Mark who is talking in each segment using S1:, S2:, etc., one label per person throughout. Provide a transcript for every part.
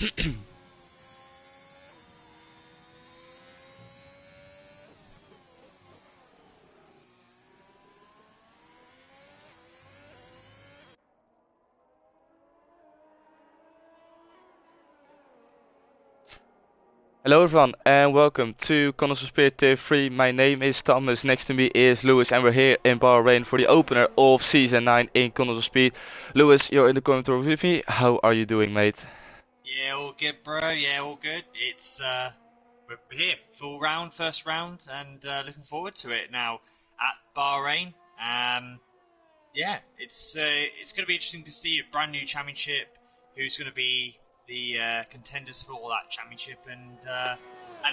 S1: Hello everyone and welcome to Connors of Spirit Tier 3. My name is Thomas, next to me is Lewis and we're here in Bahrain for the opener of Season 9 in Connors of Speed. Lewis, you're in the commentary with me. How are you doing, mate?
S2: Yeah, all good, bro. Yeah, all good. It's we're here, full round, first round, and looking forward to it now at Bahrain. Yeah, it's going to be interesting to see a brand new championship. Who's going to be the contenders for that championship, and are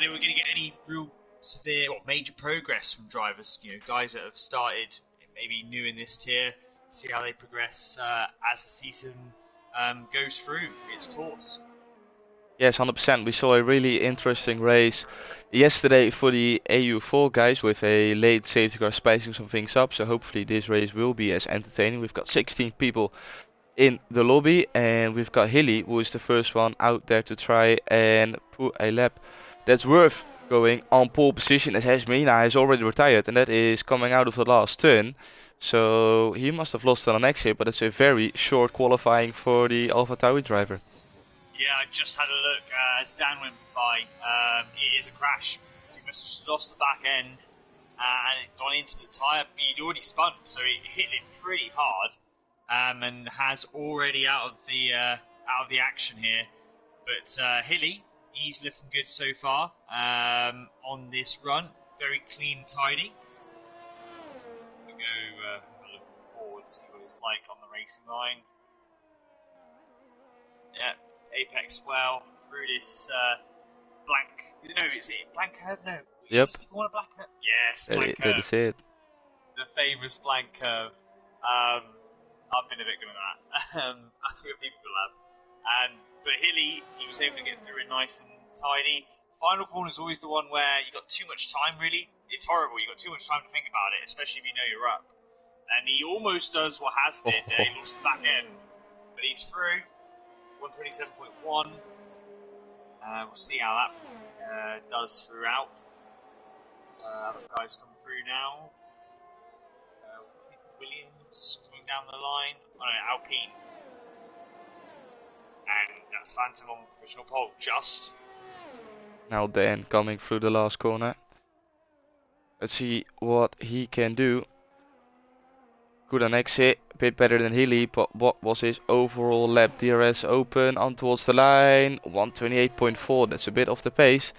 S2: we going to get any real severe or major progress from drivers? You know, guys that have started maybe new in this tier. See how they progress as the season goes through its course.
S1: Yes, 100%. We saw a really interesting race yesterday for the EU4 guys with a late safety car spicing some things up. So hopefully this race will be as entertaining. We've got 16 people in the lobby and we've got Hilly, who is the first one out there to try and put a lap that's worth going on pole position, as Mina has already retired, and that is coming out of the last turn. So he must have lost on an exit, but it's a very short qualifying for the AlphaTauri driver.
S2: Yeah, I just had a look as Dan went by. It is a crash. So he must have just lost the back end and it gone into the tyre. He'd already spun, so it hit it pretty hard and has already out of the action here. But Hilly, he's looking good so far on this run. Very clean and tidy. We go have a look forward, see what it's like on the racing line. Yeah. Apex well through this blank. No, is it blank curve? No.
S1: Yep.
S2: Is this the blank curve? Yes, blank curve.
S1: That is it.
S2: The famous blank curve. I've been a victim of that. I think people will have. But Hilly, he was able to get through it nice and tidy. Final corner is always the one where you got too much time. Really, it's horrible. You got too much time to think about it, especially if you know you're up. And he almost does what Has did. He lost the back end, but he's through. 127.1. We'll see how that does throughout. Other guys come through now. Williams coming down the line. Oh, no, Alpine. And that's Phantom on provisional pole. Just.
S1: Now Dan coming through the last corner. Let's see what he can do. Good on exit, a bit better than Hilly, but what was his overall lap? DRS open, on towards the line, 128.4, that's a bit off the pace.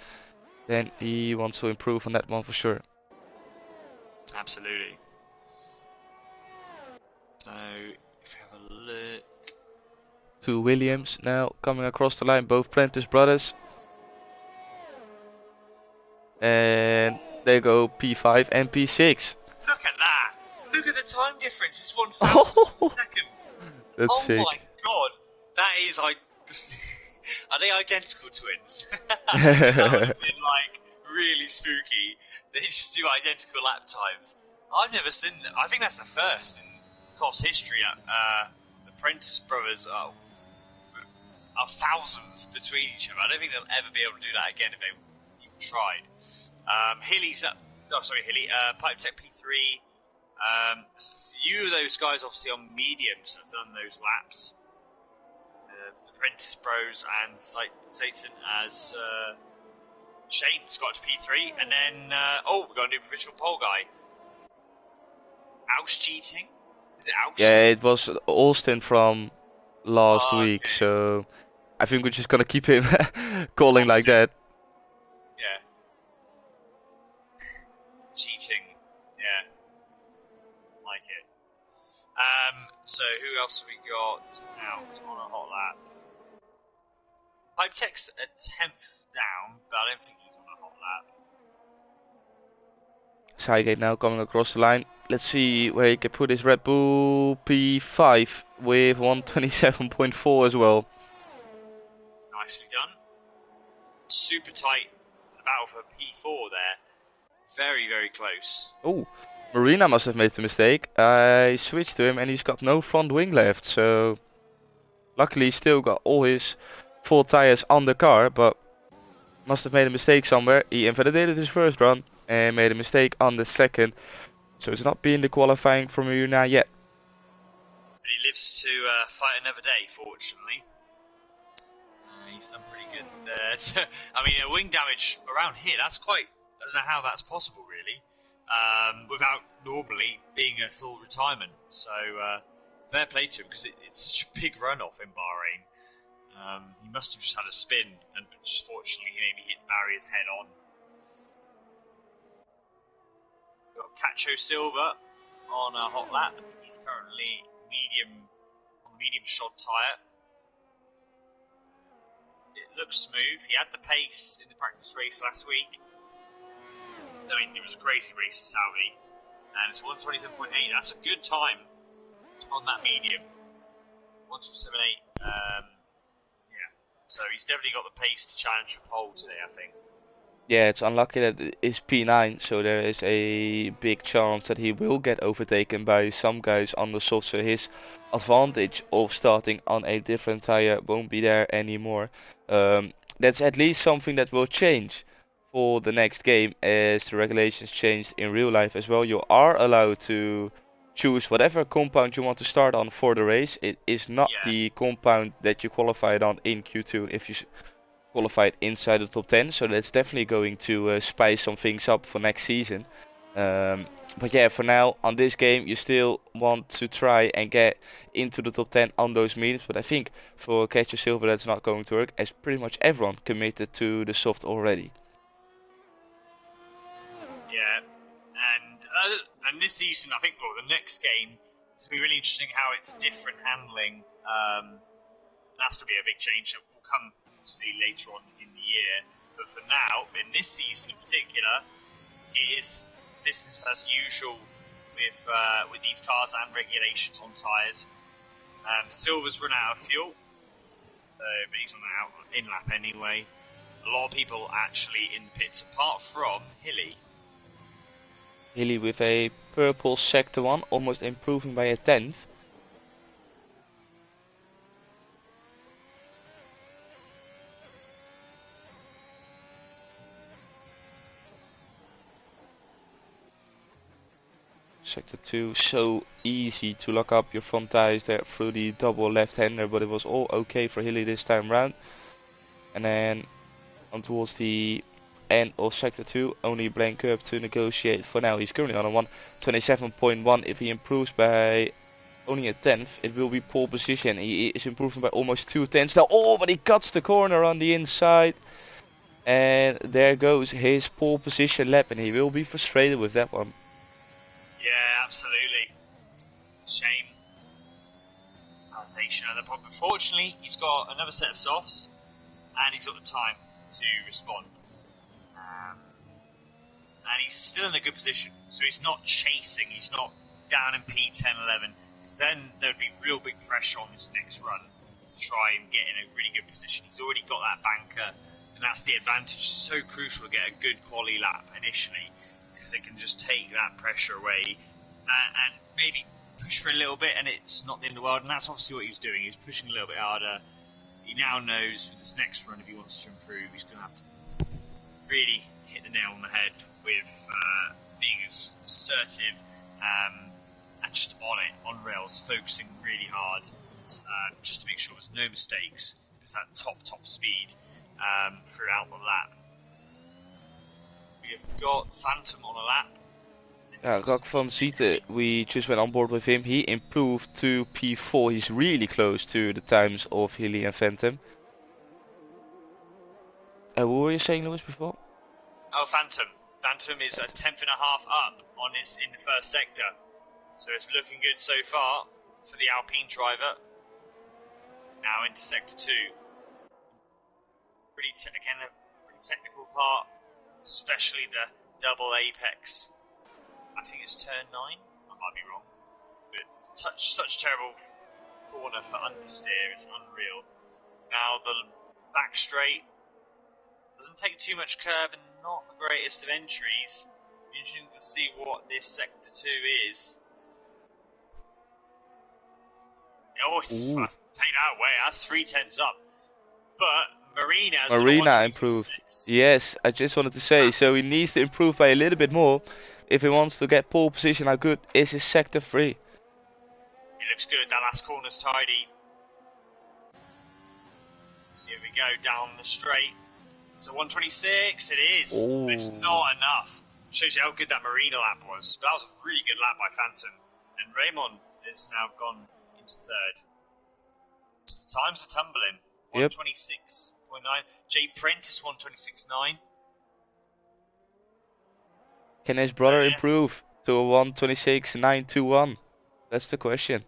S1: Then he wants to improve on that one for sure.
S2: Absolutely. So, if you have a look.
S1: Two Williams now coming across the line, both Prentice brothers. And they go P5 and P6.
S2: Look at that! Look at the time difference. It's 1,000th of a second.
S1: That's sick.
S2: My god, that is like. Are they identical twins? Because that would have been like really spooky. They just do identical lap times. I've never seen that. I think that's the first in course history. The Prentice brothers are thousandth between each other. I don't think they'll ever be able to do that again if they even tried. Hilly's up. Oh, sorry, Hilly. Pipe Tech P3. There's a few of those guys obviously on mediums have done those laps. The Prentice Bros and Satan as Shane's got to P3, and then we've got a new provisional pole guy. Oust cheating? Is it Oust?
S1: Yeah, it was Austin from last week, so I think we're just gonna keep him calling Austin. Like that.
S2: Yeah. Cheating. Yeah. Like it. So who else have we got out on a hot lap? Pipe Tech's a 10th down, but I don't think he's on a hot lap.
S1: Sidegate now coming across the line. Let's see where he can put his Red Bull P5 with 127.4 as well.
S2: Nicely done. Super tight for the battle for P4 there. Very, very close.
S1: Oh, Marina must have made the mistake. I switched to him and he's got no front wing left. So luckily he's still got all his full tires on the car, but must have made a mistake somewhere. He invalidated his first run and made a mistake on the second, so it's not been the qualifying from Yuna yet.
S2: But he lives to fight another day, fortunately. He's done pretty good there. I mean, wing damage around here, that's quite... I don't know how that's possible, really, without normally being a full retirement. So, fair play to him, because it's such a big runoff in Bahrain. He must have just had a spin, and just fortunately, he maybe hit Barrier's head on. We've got Cacho Silva on a hot lap. He's currently on medium shod tyre. It looks smooth. He had the pace in the practice race last week. I mean, it was a crazy race in Saudi, and it's 1:27.8. That's a good time on that medium. 1:27.8. So he's definitely got the pace to challenge for pole today, I think.
S1: Yeah, it's unlucky that it's P9, so there is a big chance that he will get overtaken by some guys on the soft, so his advantage of starting on a different tire won't be there anymore. That's at least something that will change for the next game, as the regulations changed in real life as well. You are allowed to choose whatever compound you want to start on for the race. It is not the compound that you qualified on in Q2 if you qualified inside the top 10, so that's definitely going to spice some things up for next season. But yeah, for now on this game you still want to try and get into the top 10 on those mediums, but I think for Cacho Silva that's not going to work, as pretty much everyone committed to the soft already.
S2: Yeah, and this season, I think, well, the next game, it's going to be really interesting how it's different handling. That's going to be a big change that will come, obviously, later on in the year. But for now, in this season in particular, it is business as usual with these cars and regulations on tyres. Silver's run out of fuel, but he's on out in lap anyway. A lot of people actually in the pits, apart from Hilly.
S1: Hilly with a purple sector 1, almost improving by a tenth. Sector 2, so easy to lock up your front tires there through the double left-hander, but it was all okay for Hilly this time round. And then on towards the end of Sector 2, only blank curb to negotiate for now. He's currently on a 1:27.1. If he improves by only a tenth, it will be pole position. He is improving by almost 2 tenths now. Oh, but he cuts the corner on the inside. And there goes his pole position lap, and he will be frustrated with that one.
S2: Yeah, absolutely. It's a shame. But fortunately, he's got another set of softs, and he's got the time to respond. And he's still in a good position, so he's not chasing, he's not down in P10, 11. Because then there would be real big pressure on this next run to try and get in a really good position. He's already got that banker, and that's the advantage. It's so crucial to get a good quali lap initially, because it can just take that pressure away and maybe push for a little bit, and it's not the end of the world. And that's obviously what he was doing. He was pushing a little bit harder. He now knows with this next run, if he wants to improve, he's going to have to really hit the nail on the head with being as assertive and just on it, on rails, focusing really hard, just to make sure there's no mistakes. It's that top speed throughout the lap. We have got Phantom on a lap.
S1: Rock van Zieten, we just went on board with him. He improved to P4. He's really close to the times of Hilly and Phantom. What were you saying, Lewis, before?
S2: Oh, Phantom. Phantom is a tenth and a half up on his in the first sector. So it's looking good so far for the Alpine driver. Now into sector 2. Pretty technical part, especially the double apex. I think it's turn 9. I might be wrong. But such terrible corner for understeer. It's unreal. Now the back straight doesn't take too much curb and not the greatest of entries. Interesting to see what this sector 2 is. Oh, it's take that away. That's 3 tenths up. But Marina's on a
S1: Marina improved.
S2: 126.6.
S1: Yes, I just wanted to say, so he needs to improve by a little bit more if he wants to get pole position. How good is his sector 3?
S2: It looks good. That last corner's tidy. Here we go down the straight. So 126, it is.
S1: Oh.
S2: But it's not enough. Shows you how good that Marina lap was. But that was a really good lap by Phantom. And Raymond is now gone into third. So the times are tumbling. 126.9. Jay Prentice 126.9.
S1: Can his brother improve to a 126.921? That's the question.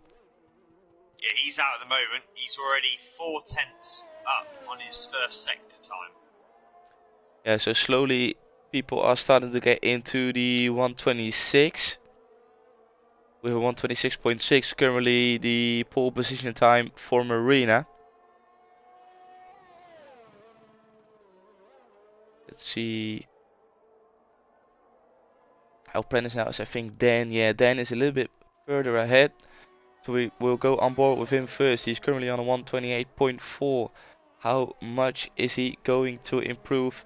S2: Yeah, he's out at the moment. He's already 4 tenths up on his first sector time.
S1: Yeah, so slowly people are starting to get into the 126. We have 126.6 currently the pole position time for Marina. Let's see. How Prentice now is, I think, Dan. Yeah, Dan is a little bit further ahead. So we will go on board with him first. He's currently on a 128.4. How much is he going to improve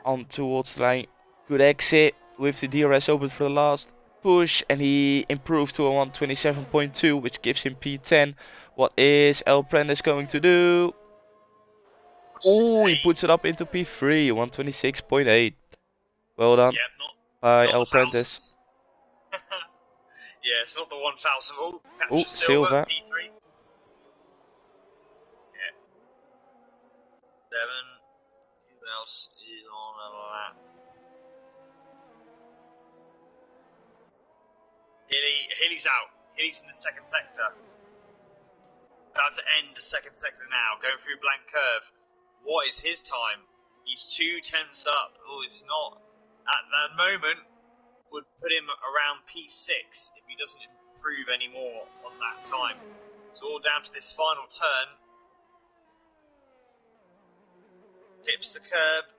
S1: on towards the line? Good exit with the DRS open for the last push, and he improved to a 127.2, which gives him P10. What is El Prentice going to do? Oh, he puts it up into P3, 126.8. Well done by El Prentice.
S2: Yeah, it's not the 1,000. Oh,
S1: capture silver.
S2: P3. Yeah. 7. Who else is on a lap? Hilly's out. Hilly's in the second sector. About to end the second sector now, going through blank curve. What is his time? He's 2 tenths up. Oh, it's not. At that moment, would put him around P6 if he doesn't improve any more on that time. It's all down to this final turn. Clips the curb.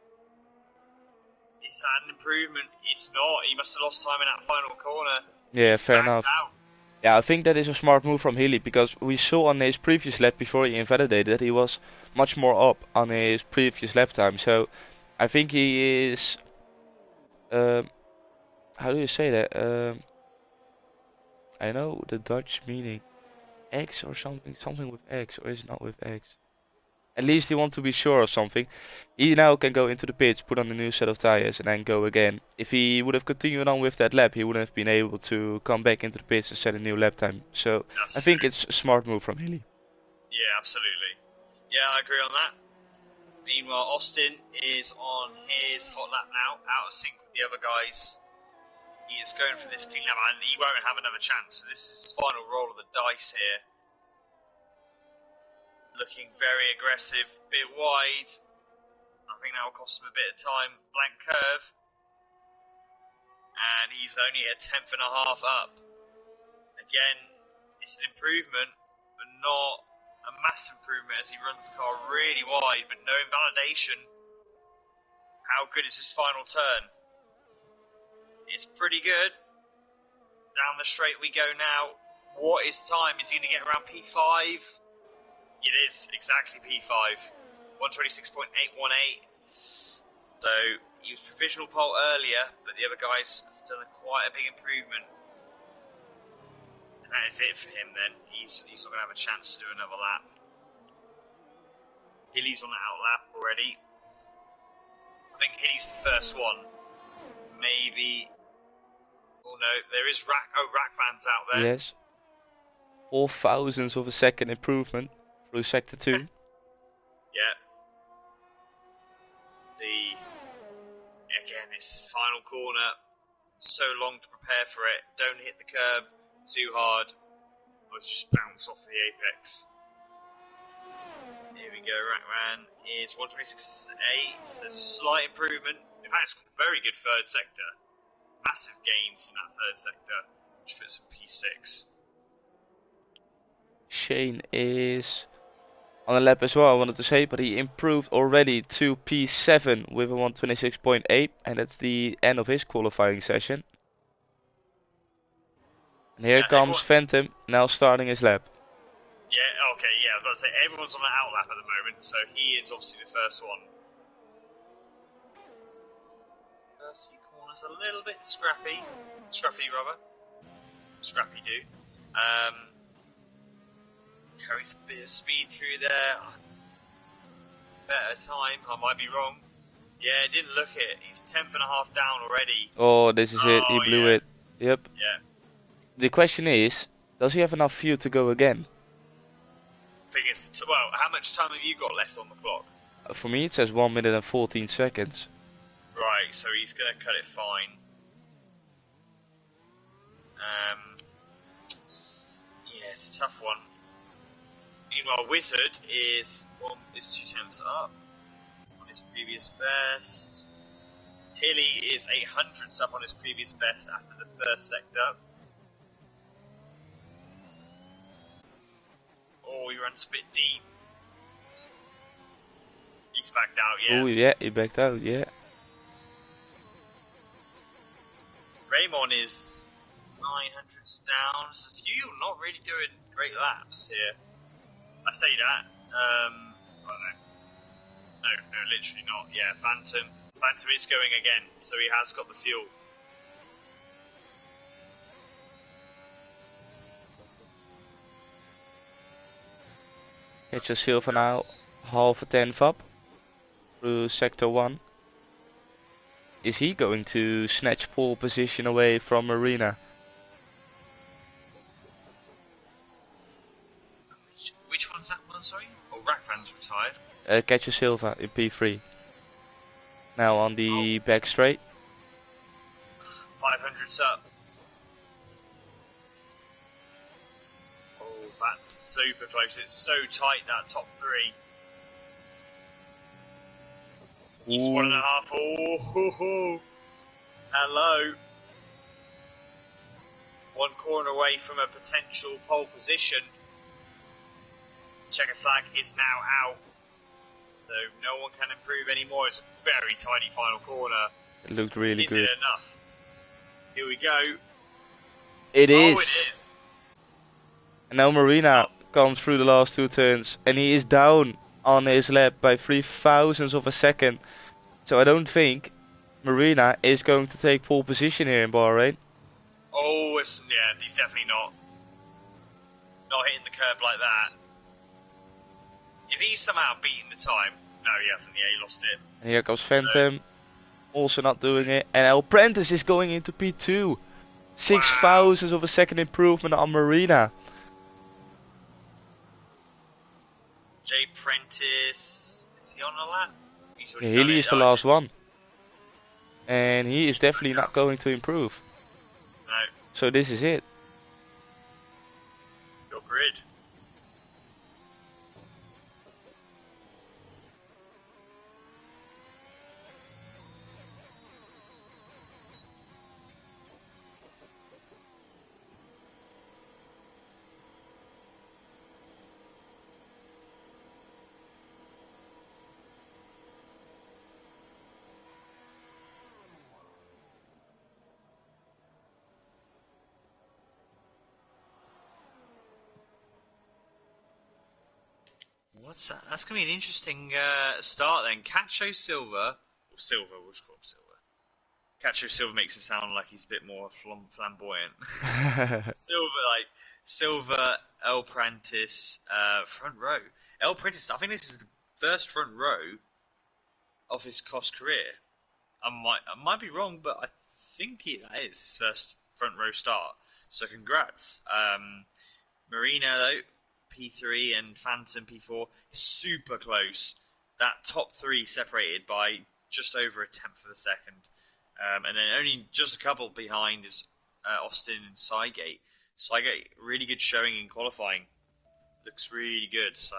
S2: Is that an improvement? It's not. He must have lost time in that final corner.
S1: Yeah, fair enough. Yeah, I think that is a smart move from Hilly, because we saw on his previous lap before he invalidated that he was much more up on his previous lap time. So I think he is... how do you say that? I know the Dutch meaning. X or something with X, or is it not with X? At least he wants to be sure of something. He now can go into the pits, put on a new set of tires, and then go again. If he would have continued on with that lap, he wouldn't have been able to come back into the pits and set a new lap time. So I think it's a smart move from Hilly.
S2: Yeah, absolutely. Yeah, I agree on that. Meanwhile, Austin is on his hot lap now, out of sync with the other guys. He is going for this clean lap, and he won't have another chance. So this is his final roll of the dice here. Looking very aggressive, bit wide. I think that will cost him a bit of time. Blank curve. And he's only a 1/10 and a half up. Again, it's an improvement, but not a massive improvement as he runs the car really wide, but no invalidation. How good is his final turn? It's pretty good. Down the straight we go now. What is time? Is he going to get around P5? It is exactly P5, 126.818. So he was provisional pole earlier, but the other guys have done quite a big improvement. And that is it for him then. He's not going to have a chance to do another lap. Hilly's on the out lap already. I think Hilly's the first one. Maybe. Oh no, there is Rack fans out there.
S1: Yes. 0.004 of a second improvement through sector 2.
S2: Yeah. Again, it's final corner. So long to prepare for it. Don't hit the curb too hard, or just bounce off the apex. Here we go. Rackman is 126.8. So there's a slight improvement. In fact, it's a very good third sector. Massive gains in that third sector, which puts him P6.
S1: Shane is on a lap as well, I wanted to say, but he improved already to P7 with a 126.8, and that's the end of his qualifying session. And here comes Phantom, now starting his lap.
S2: Yeah, okay, yeah, I was about to say, everyone's on an outlap at the moment, so he is obviously the first one. First few corners a little bit scrappy. Scruffy, rather. Scrappy do. Carries a bit of speed through there. Better time, I might be wrong. Yeah, didn't look it. He's 10th and a half down already.
S1: Oh, this is it. He
S2: Oh,
S1: blew
S2: yeah.
S1: it. Yep.
S2: Yeah.
S1: The question is, does he have enough fuel to go again?
S2: Thing is, well, how much time have you got left on the clock?
S1: For me, it says 1 minute and 14 seconds.
S2: Right, so he's going to cut it fine. Yeah, it's a tough one. Meanwhile, Wizard is 2 tenths up on his previous best. Hilly is 800ths up on his previous best after the first sector. Oh, he runs a bit deep. He's backed out, yeah.
S1: Oh, yeah, he backed out, yeah.
S2: Raymond is 900ths down. So you're not really doing great laps here. I say that. I don't know. No, literally not. Yeah, Phantom is going again, so he has got the fuel.
S1: It's just Silva now, half a tenth up through sector 1. Is he going to snatch pole position away from Marina?
S2: Which one's that one, sorry? Oh, Rackvan's retired.
S1: Catch Silva in P3. Now on the back straight.
S2: 500's up. Oh, that's super close. It's so tight, that top three. He's 1.5. Oh, ho, ho. Hello. One corner away from a potential pole position. Checker flag is now out. So no one can improve anymore. It's a very tiny final corner.
S1: It looked really good.
S2: Is it enough? Here we go.
S1: It is.
S2: Oh, it is.
S1: And now Marina comes through the last 2 turns, and he is down on his lap by 0.003 of a second. So I don't think Marina is going to take pole position here in Bahrain.
S2: Oh, yeah, he's definitely not hitting the curb like that. If he's somehow beaten the time, no, he hasn't. Yeah, he lost it.
S1: And here comes Phantom, also not doing it. And El Prentice is going into P2. 0.006 of a second improvement on Marina.
S2: Jay Prentice, is he on a lap?
S1: Yeah, Healy is the last one. And he is definitely not going to improve.
S2: No.
S1: So this is it.
S2: Your grid. What's that? That's going to be an interesting start then. Cacho Silva, we'll just call him Silva. Cacho Silva makes him sound like he's a bit more flamboyant. Silva, El Prentice, front row. El Prentice, I think this is the first front row of his COS career. I might be wrong, but I think that is his first front row start. So congrats. Marina, though, P3 and Phantom P4 is super close. That top three separated by just over a tenth of a second. And then only just a couple behind is Austin and Sygate. Sygate, really good showing in qualifying. Looks really good. So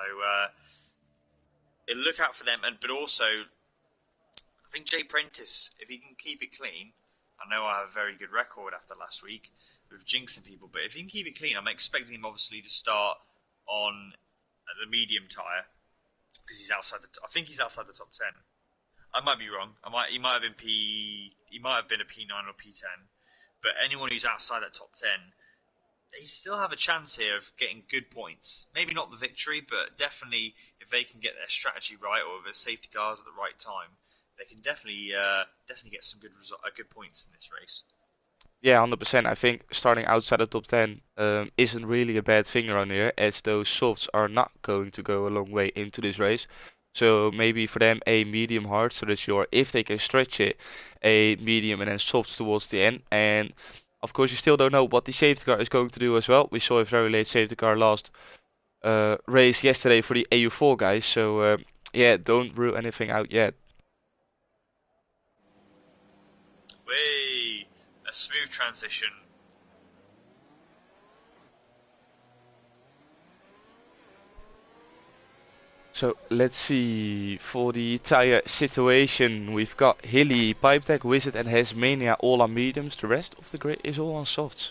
S2: look out for them. But also, I think Jay Prentice, if he can keep it clean, I know I have a very good record after last week with jinxing people, but if he can keep it clean, I'm expecting him obviously to start on the medium tyre because he's outside I think he's outside the top 10. I might be wrong. He might have been a P9 or P10, but anyone who's outside that top 10, they still have a chance here of getting good points. Maybe not the victory, but definitely if they can get their strategy right or their safety cars at the right time, they can definitely get some good points in this race.
S1: Yeah, 100%. I think starting outside the top 10 isn't really a bad thing around here, as those softs are not going to go a long way into this race. So maybe for them a medium hard, so that you're, if they can stretch it, a medium and then softs towards the end. And of course, you still don't know what the safety car is going to do as well. We saw a very late safety car last race yesterday for the EU4 guys. So yeah, don't rule anything out yet.
S2: Way a smooth transition.
S1: So let's see, for the tire situation, we've got Hilly, Pipe Tech, Wizard and Hasmania all on mediums. The rest of the grid is all on softs.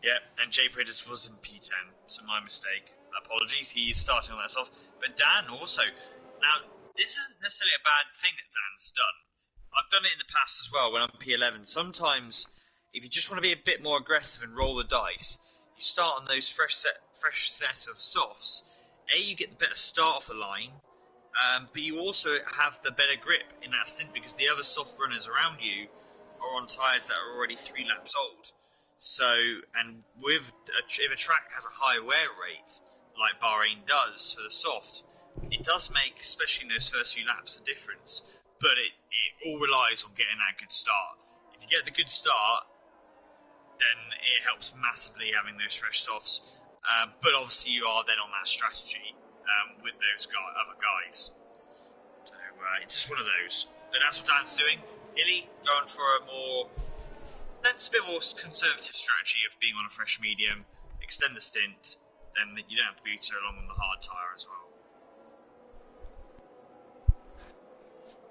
S2: Yeah, and Jay Bridges was in P10, so my mistake. Apologies, he's starting on that off. But Dan also. Now, this isn't necessarily a bad thing that Dan's done. I've done it in the past as well when I'm P11. Sometimes, if you just want to be a bit more aggressive and roll the dice, you start on those fresh set of softs. You get the better start off the line, but you also have the better grip in that stint because the other soft runners around you are on tyres that are already 3 laps old. So, and if a track has a high wear rate, like Bahrain does for the soft, it does make, especially in those first few laps, a difference. But it all relies on getting that good start. If you get the good start, then it helps massively having those fresh softs. But obviously you are then on that strategy with those other guys. So it's just one of those. But that's what Dan's doing. Hilly going for that's a bit more conservative strategy of being on a fresh medium, extend the stint, then you don't have to be so long on the hard tyre as well.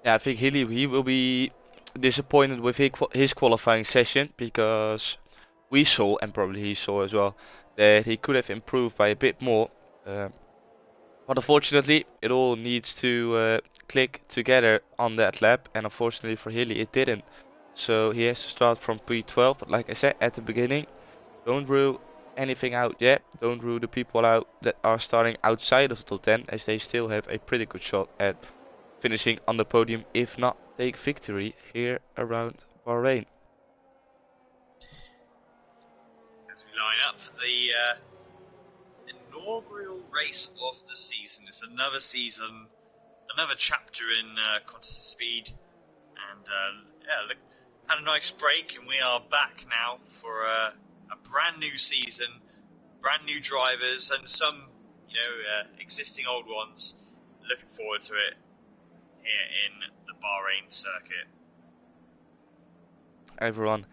S1: Yeah, I think Hilly, he will be disappointed with his qualifying session, because we saw, and probably he saw as well, that he could have improved by a bit more. But unfortunately, it all needs to click together on that lap, and unfortunately for Hilly, it didn't. So he has to start from P12, but like I said at the beginning, don't rule anything out yet. Don't rule the people out that are starting outside of the top 10, as they still have a pretty good shot at finishing on the podium, if not take victory here around Bahrain.
S2: As we line up for the inaugural race of the season, it's another season, another chapter in Contest of Speed, and yeah, look, had a nice break, and we are back now for a brand new season, brand new drivers, and some existing old ones. Looking forward to it here in the Bahrain circuit.
S1: Everyone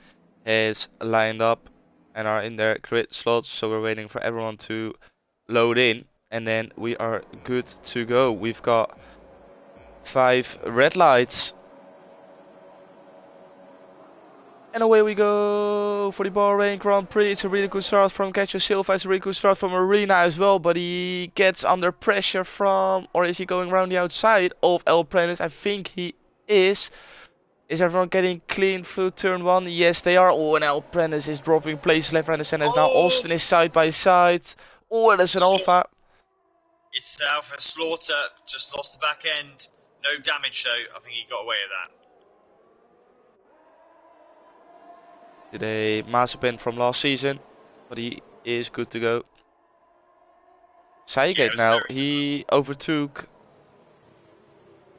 S1: has lined up and are in their grid slots, so we're waiting for everyone to load in, and then we are good to go. We've got 5 red lights. And away we go for the Bahrain Grand Prix. It's a really good start from Catcher Silva. It's a really good start from Arena as well. But he gets under pressure from... Or is he going around the outside of El Prentice? I think he is. Is everyone getting clean through turn 1? Yes, they are. Oh, and El Prentice is dropping places left, right, and center. Now Austin is side by side. Oh, there's an Alpha.
S2: It's Alpha Slaughter. Just lost the back end. No damage though. I think he got away with that.
S1: Did a Mazepin from last season, but he is good to go. Seigate now, he overtook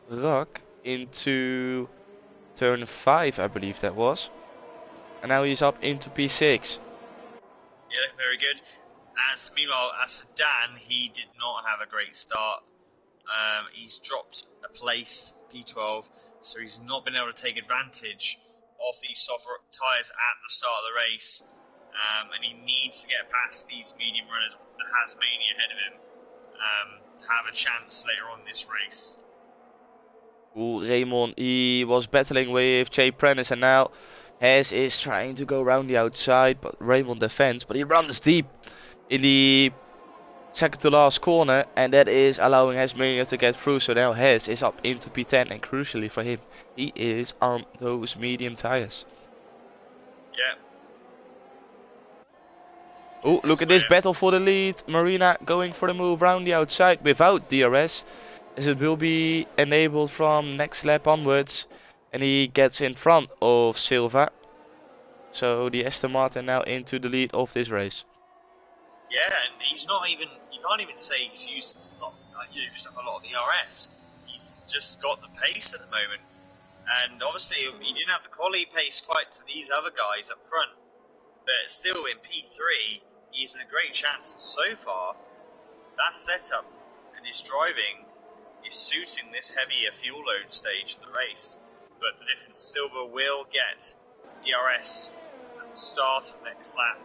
S1: Rock into turn 5, I believe that was. And now he's up into P6.
S2: Yeah, very good. Meanwhile, as for Dan, he did not have a great start. He's dropped a place, P12, so he's not been able to take advantage of these soft tyres at the start of the race, and he needs to get past these medium runners, the Hasmania ahead of him, to have a chance later on in this race.
S1: Ooh, Raymond, he was battling with Jay Prentice, and now Has is trying to go around the outside, but Raymond defends, but he runs deep in the second to last corner, and that is allowing Hasmania to get through. So now Has is up into P10, and crucially for him, he is on those medium tires.
S2: Yeah.
S1: Oh, look at this battle for the lead. Marina going for the move round the outside without DRS, as it will be enabled from next lap onwards. And he gets in front of Silva. So the Aston Martin now into the lead of this race.
S2: Yeah, and he's not even, you can't even say he's used a lot of DRS. He's just got the pace at the moment. And obviously, he didn't have the quality pace quite to these other guys up front. But still, in P3, he's in a great chance. And so far, that setup and his driving is suiting this heavier fuel load stage of the race. But the difference, Silva will get DRS at the start of next lap.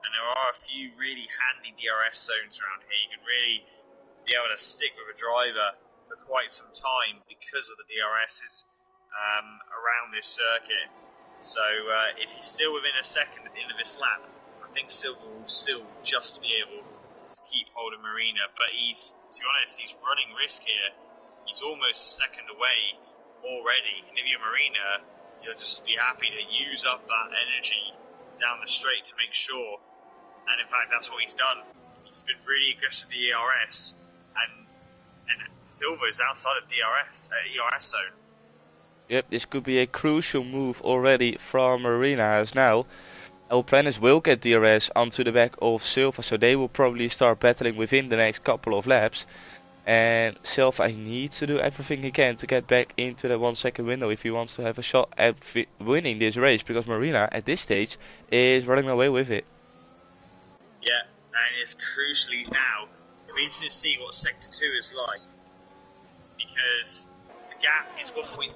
S2: And there are a few really handy DRS zones around here. You can really be able to stick with a driver for quite some time because of the DRSs around this circuit. So if he's still within a second at the end of this lap, I think Silva will still just be able to keep hold of Marina. But he's, to be honest, he's running risk here. He's almost a second away already. And if you're Marina, you'll just be happy to use up that energy down the straight to make sure. And in fact, that's what he's done. He's been really aggressive with the ERS, and Silva is outside of ERS zone.
S1: Yep, this could be a crucial move already from Marina, as now Prentice will get DRS onto the back of Silva, so they will probably start battling within the next couple of laps. And Silva needs to do everything he can to get back into that 1 second window if he wants to have a shot at winning this race, because Marina at this stage is running away with it.
S2: Yeah, and it's crucially now, it'll be interesting to see what Sector 2 is like, because the gap is 1.3,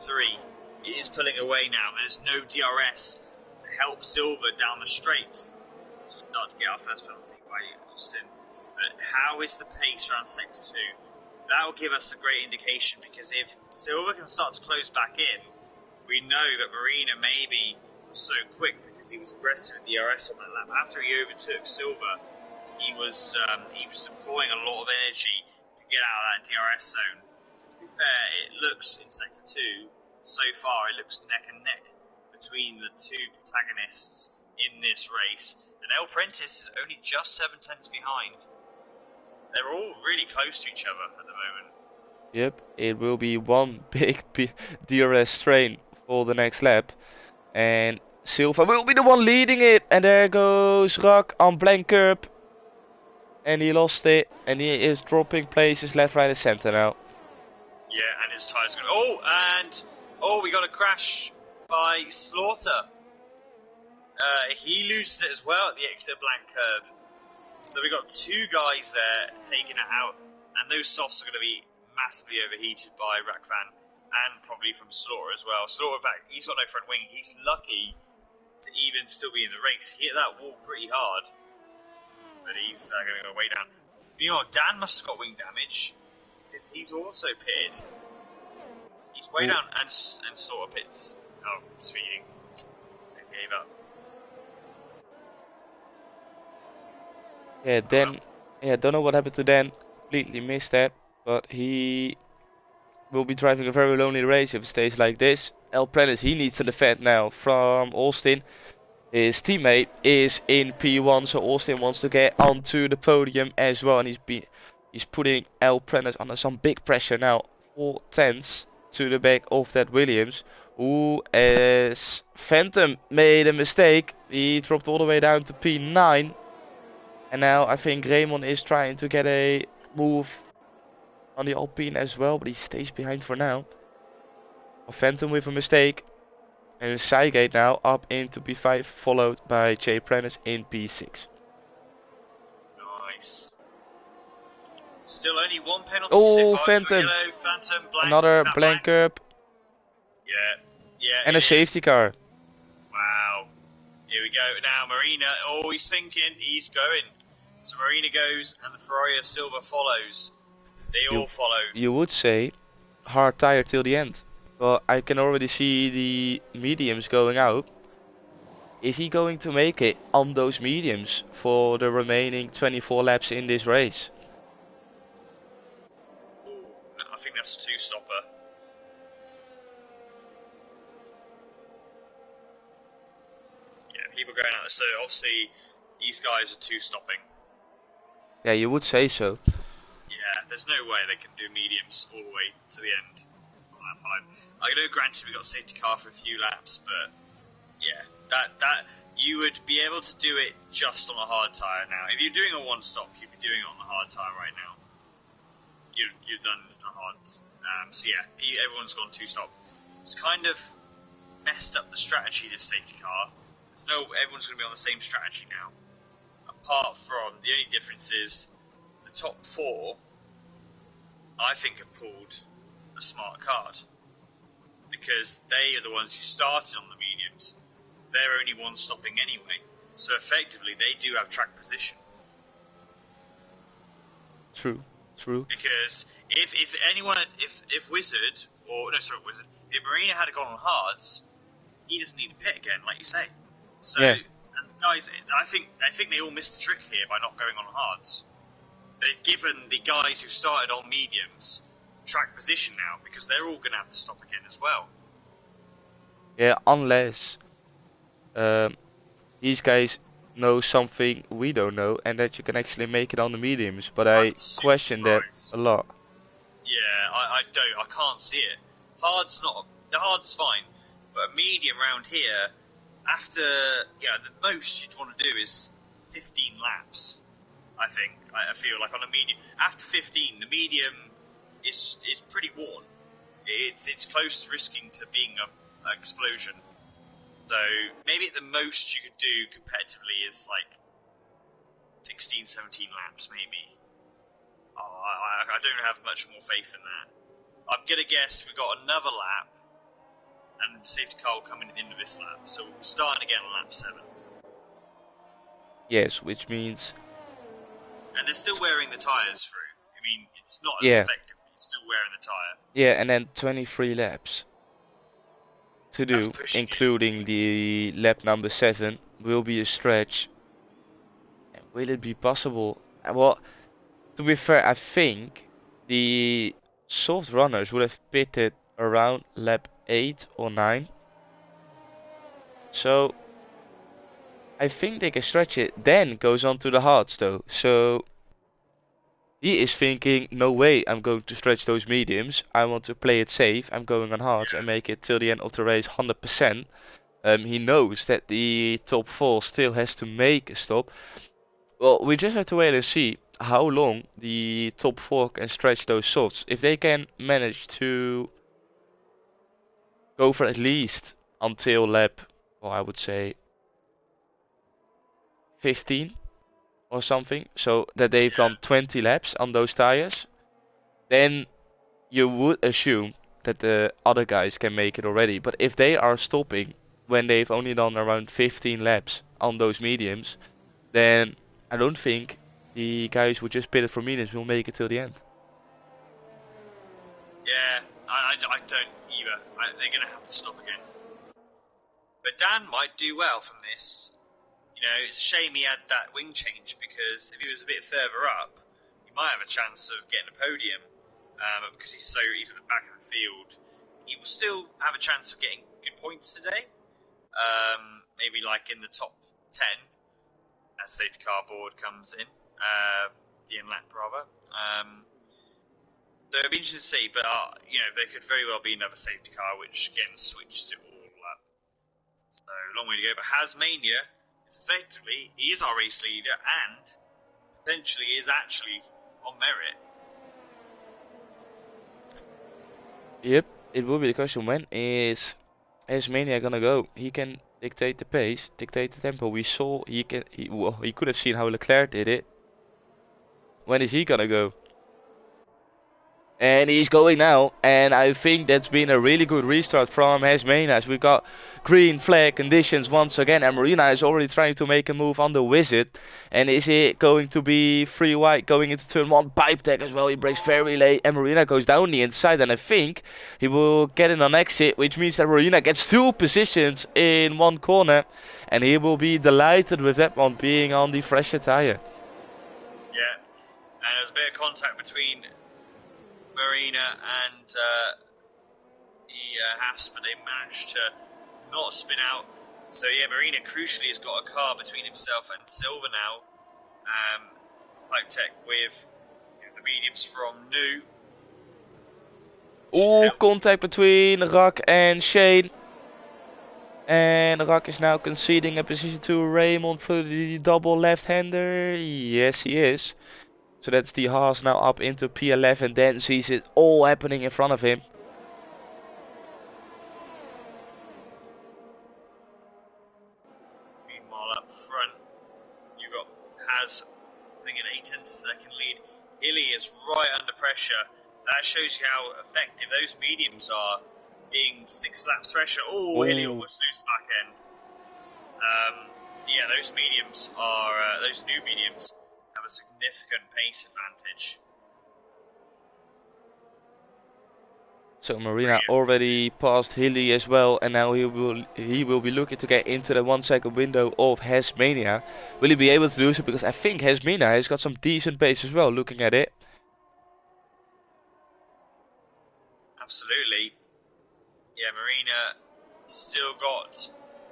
S2: it is pulling away now, there's no DRS to help Silva down the straights. Start to get our first penalty by Austin. But how is the pace around Sector 2? That will give us a great indication, because if Silva can start to close back in, we know that Marina maybe was so quick because he was aggressive with the DRS on that lap. After he overtook Silva, he was deploying a lot of energy to get out of that DRS zone. To be fair, it looks in Sector 2, so far it looks neck and neck between the two protagonists in this race. And El Prentice is only just 7 tenths behind. They're all really close to each other at the moment.
S1: Yep, it will be one big DRS strain for the next lap. And Silva will be the one leading it. And there goes Rock on blank curb. And he lost it. And he is dropping places left, right and center now.
S2: Yeah, and his tyres going. Oh, we got a crash by Slaughter. He loses it as well at the exit blank curve. So we got two guys there taking it out, and those softs are going to be massively overheated by Rakvan, and probably from Slaughter as well. Slaughter, in fact, he's got no front wing. He's lucky to even still be in the race. He hit that wall pretty hard, but he's going to go way down. You know what? Dan must have got wing damage, because he's also pitted. He's way down, and Slaughter pits. Oh, speeding. They gave up.
S1: Yeah, Dan. Yeah, don't know what happened to Dan. Completely missed that. But he will be driving a very lonely race if it stays like this. El Prentice, he needs to defend now from Austin. His teammate is in P1, so Austin wants to get onto the podium as well. And he's putting El Prentice under some big pressure now. 4 tenths to the back of that Williams. Who, as Phantom made a mistake, he dropped all the way down to P9. And now I think Raymond is trying to get a move on the Alpine as well, but he stays behind for now. Phantom with a mistake. And Cygate now up into P5, followed by Jay Prentice in P6.
S2: Nice. Still only one penalty
S1: so
S2: far.
S1: Phantom.
S2: Yellow, Phantom, blank.
S1: Another blank curb.
S2: Yeah.
S1: And a safety car.
S2: Wow. Here we go. Now Marina, he's thinking, he's going. So Marina goes, and the Ferrari of Silva follows. They all follow.
S1: You would say hard tire till the end. But I can already see the mediums going out. Is he going to make it on those mediums for the remaining 24 laps in this race?
S2: I think that's a two-stopper. Yeah, people going out. So obviously these guys are two-stopping.
S1: Yeah, you would say so.
S2: Yeah, there's no way they can do mediums all the way to the end from lap 5. I know, granted, we got a safety car for a few laps, but yeah, that you would be able to do it just on a hard tyre now. If you're doing a one-stop, you'd be doing it on a hard tyre right now. You've done the hard. So yeah, everyone's gone two-stop. It's kind of messed up the strategy, this safety car. Everyone's going to be on the same strategy now. Apart from, the only difference is the top 4, I think, have pulled a smart card. Because they are the ones who started on the mediums. They're only one stopping anyway. So effectively, they do have track position.
S1: True.
S2: Because if Marina had gone on hards, he doesn't need to pit again, like you say. So,
S1: Yeah.
S2: and the guys, I think they all missed the trick here by not going on hards. They've given the guys who started on mediums track position now, because they're all going to have to stop again as well.
S1: Yeah, unless these guys know something we don't know, and that you can actually make it on the mediums. But I question that a lot.
S2: Yeah, I can't see it. The hard's fine, but a medium round here, the most you'd want to do is 15 laps. I feel like on a medium, after 15, the medium is pretty worn. It's close to risking to being an explosion. So maybe at the most you could do competitively is like 16, 17 laps, maybe. I don't have much more faith in that. I'm going to guess we've got another lap, and safety car will come in at the end of this lap. So we'll be starting again on lap 7.
S1: Yes, which means...
S2: And they're still wearing the tyres through. I mean, it's not as effective, but you're still wearing the tyre.
S1: Yeah, and then 23 laps to do, including the lap number 7, will be a stretch. Will it be possible? Well, to be fair, I think the soft runners would have pitted around lap 8 or 9. So I think they can stretch it. Then goes on to the hards though. So he is thinking, no way I'm going to stretch those mediums. I want to play it safe. I'm going on hards and make it till the end of the race 100%. He knows that the top 4 still has to make a stop. Well, we just have to wait and see how long the top 4 can stretch those softs. If they can manage to go for at least until lap, well, I would say 15 or something, so that they've done 20 laps on those tires, then you would assume that the other guys can make it already. But if they are stopping when they've only done around 15 laps on those mediums, then I don't think the guys who just pitted for mediums will make it till the end.
S2: Yeah, I don't either. They're going to have to stop again. But Dan might do well from this. You know, it's a shame he had that wing change, because if he was a bit further up, he might have a chance of getting a podium. But because he's at the back of the field, he will still have a chance of getting good points today. Maybe like in the top 10 as safety car board comes in, the in-lap rather. So it'll be interesting to see, but there could very well be another safety car which again switches it all up. So long way to go. But Hasmania is effectively, he is our race leader and potentially is actually on merit.
S1: Yep, it will be the question, when is Hasmania gonna go? He can dictate the pace, dictate the tempo. We saw he could have seen how Leclerc did it. When is he gonna go? And he's going now, and I think that's been a really good restart from Hasmania, as we got green flag conditions once again, and Marina is already trying to make a move on the Wizard. And is it going to be free wide going into turn 1? Pipe tag as well, he breaks very late, and Marina goes down the inside, and I think he will get in on exit, which means that Marina gets 2 positions in 1 corner, and he will be delighted with that one being on the fresher tire.
S2: Yeah, and there's a bit of contact between Marina and the Haas, but they managed to not spin out. So yeah, Marina crucially has got a car between himself and Silver now. Pipe Tech with the mediums from New.
S1: Oh, contact between Rak and Shane. And Rak is now conceding a position to Raymond for the double left-hander. Yes, he is. So that's the Haas now up into P11. Then sees it all happening in front of him.
S2: Meanwhile, up front, you got Has putting an 8-10-second lead. Hilly is right under pressure. That shows you how effective those mediums are. Being 6 laps pressure. Oh, Hilly almost loses back end. Yeah, those mediums are those new mediums have a significant pace advantage.
S1: So Marina already passed Hilly as well, and now he will be looking to get into the 1 second window of Hesmania. Will he be able to do so? Because I think Hesmania has got some decent pace as well, looking at it.
S2: Absolutely. Yeah, Marina still got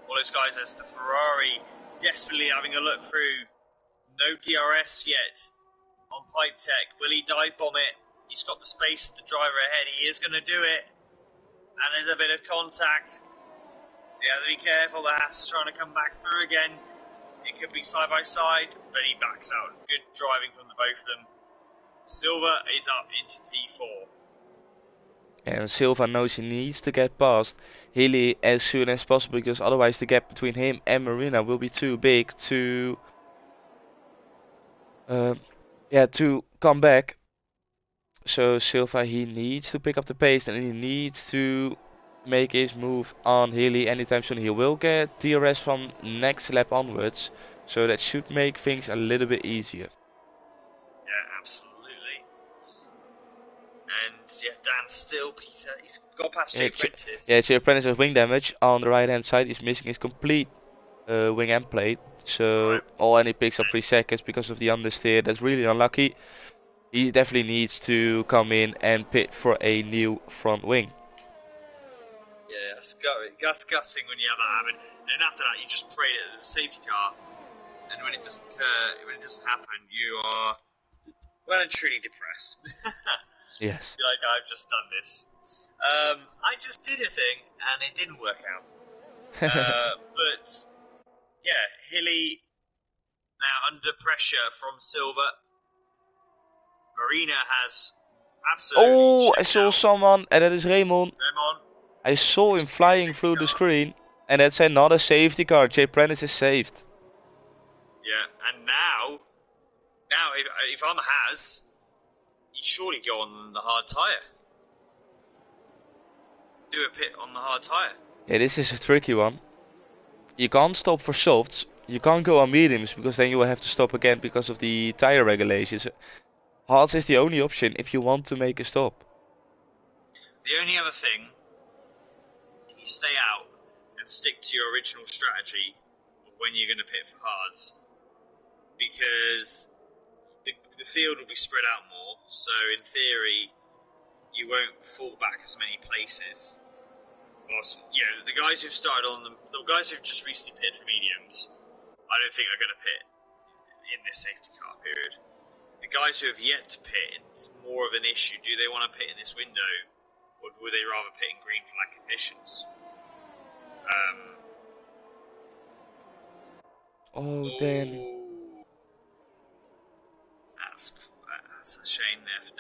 S2: all those guys. There's the Ferrari desperately having a look through. No DRS yet on Pipe Tech. Will he dive bomb it? He's got the space of the driver ahead. He is going to do it. And there's a bit of contact. You have to be careful. The Haas is trying to come back through again. It could be side by side, but he backs out. Good driving from the both of them. Silver is up into P4.
S1: And Silva knows he needs to get past Hilly as soon as possible, because otherwise the gap between him and Marina will be too big to to come back. So Silva, he needs to pick up the pace and he needs to make his move on Hilly anytime soon. He will get DRS from next lap onwards, so that should make things a little bit easier.
S2: Yeah, absolutely. And yeah, Dan still, Peter, he's got past Jay Prentice.
S1: Yeah, Jay Prentice has wing damage on the right hand side. He's missing his complete wing end plate. So, and he picks up 3 seconds because of the understeer. That's really unlucky. He definitely needs to come in and pit for a new front wing.
S2: Yeah, that's gutting when you have that happen. And after that, you just pray that there's a safety car. And when it doesn't happen, you are well and truly depressed.
S1: Yes.
S2: You're like, I've just done this. I just did a thing and it didn't work out. But yeah, Hilly now under pressure from Silver. Marina has absolutely.
S1: I saw someone, and that is Raymond. I saw him flying through the screen, and that's another safety car. Jay Prentice is saved.
S2: Yeah, and now if I'm Has, you surely go on the hard tyre. Do a pit on the hard tyre.
S1: Yeah, this is a tricky one. You can't stop for softs. You can't go on mediums, because then you will have to stop again because of the tire regulations. Hards is the only option if you want to make a stop.
S2: The only other thing, you stay out and stick to your original strategy of when you're going to pit for hards, because the field will be spread out more, so in theory you won't fall back as many places. Whilst, the guys who've started on the guys who've just recently pitted for mediums, I don't think are going to pit in this safety car period. The guys who have yet to pit, it's more of an issue. Do they want to pit in this window, or would they rather pit in green flag conditions?
S1: Then
S2: that's a shame there for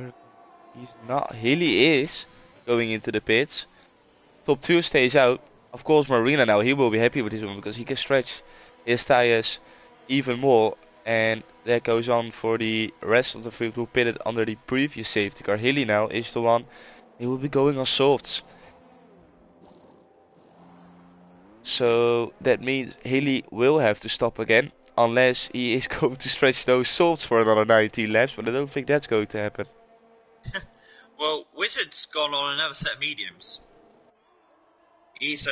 S2: Dan.
S1: He's not. Hilly is going into the pits. Top 2 stays out. Of course, Marina now, he will be happy with this one because he can stretch his tires even more. And that goes on for the rest of the field who pitted under the previous safety car. Hilly now is the one he will be going on softs. So that means Hilly will have to stop again, unless he is going to stretch those softs for another 19 laps, but I don't think that's going to happen.
S2: Well, Wizard's gone on another set of mediums. He, as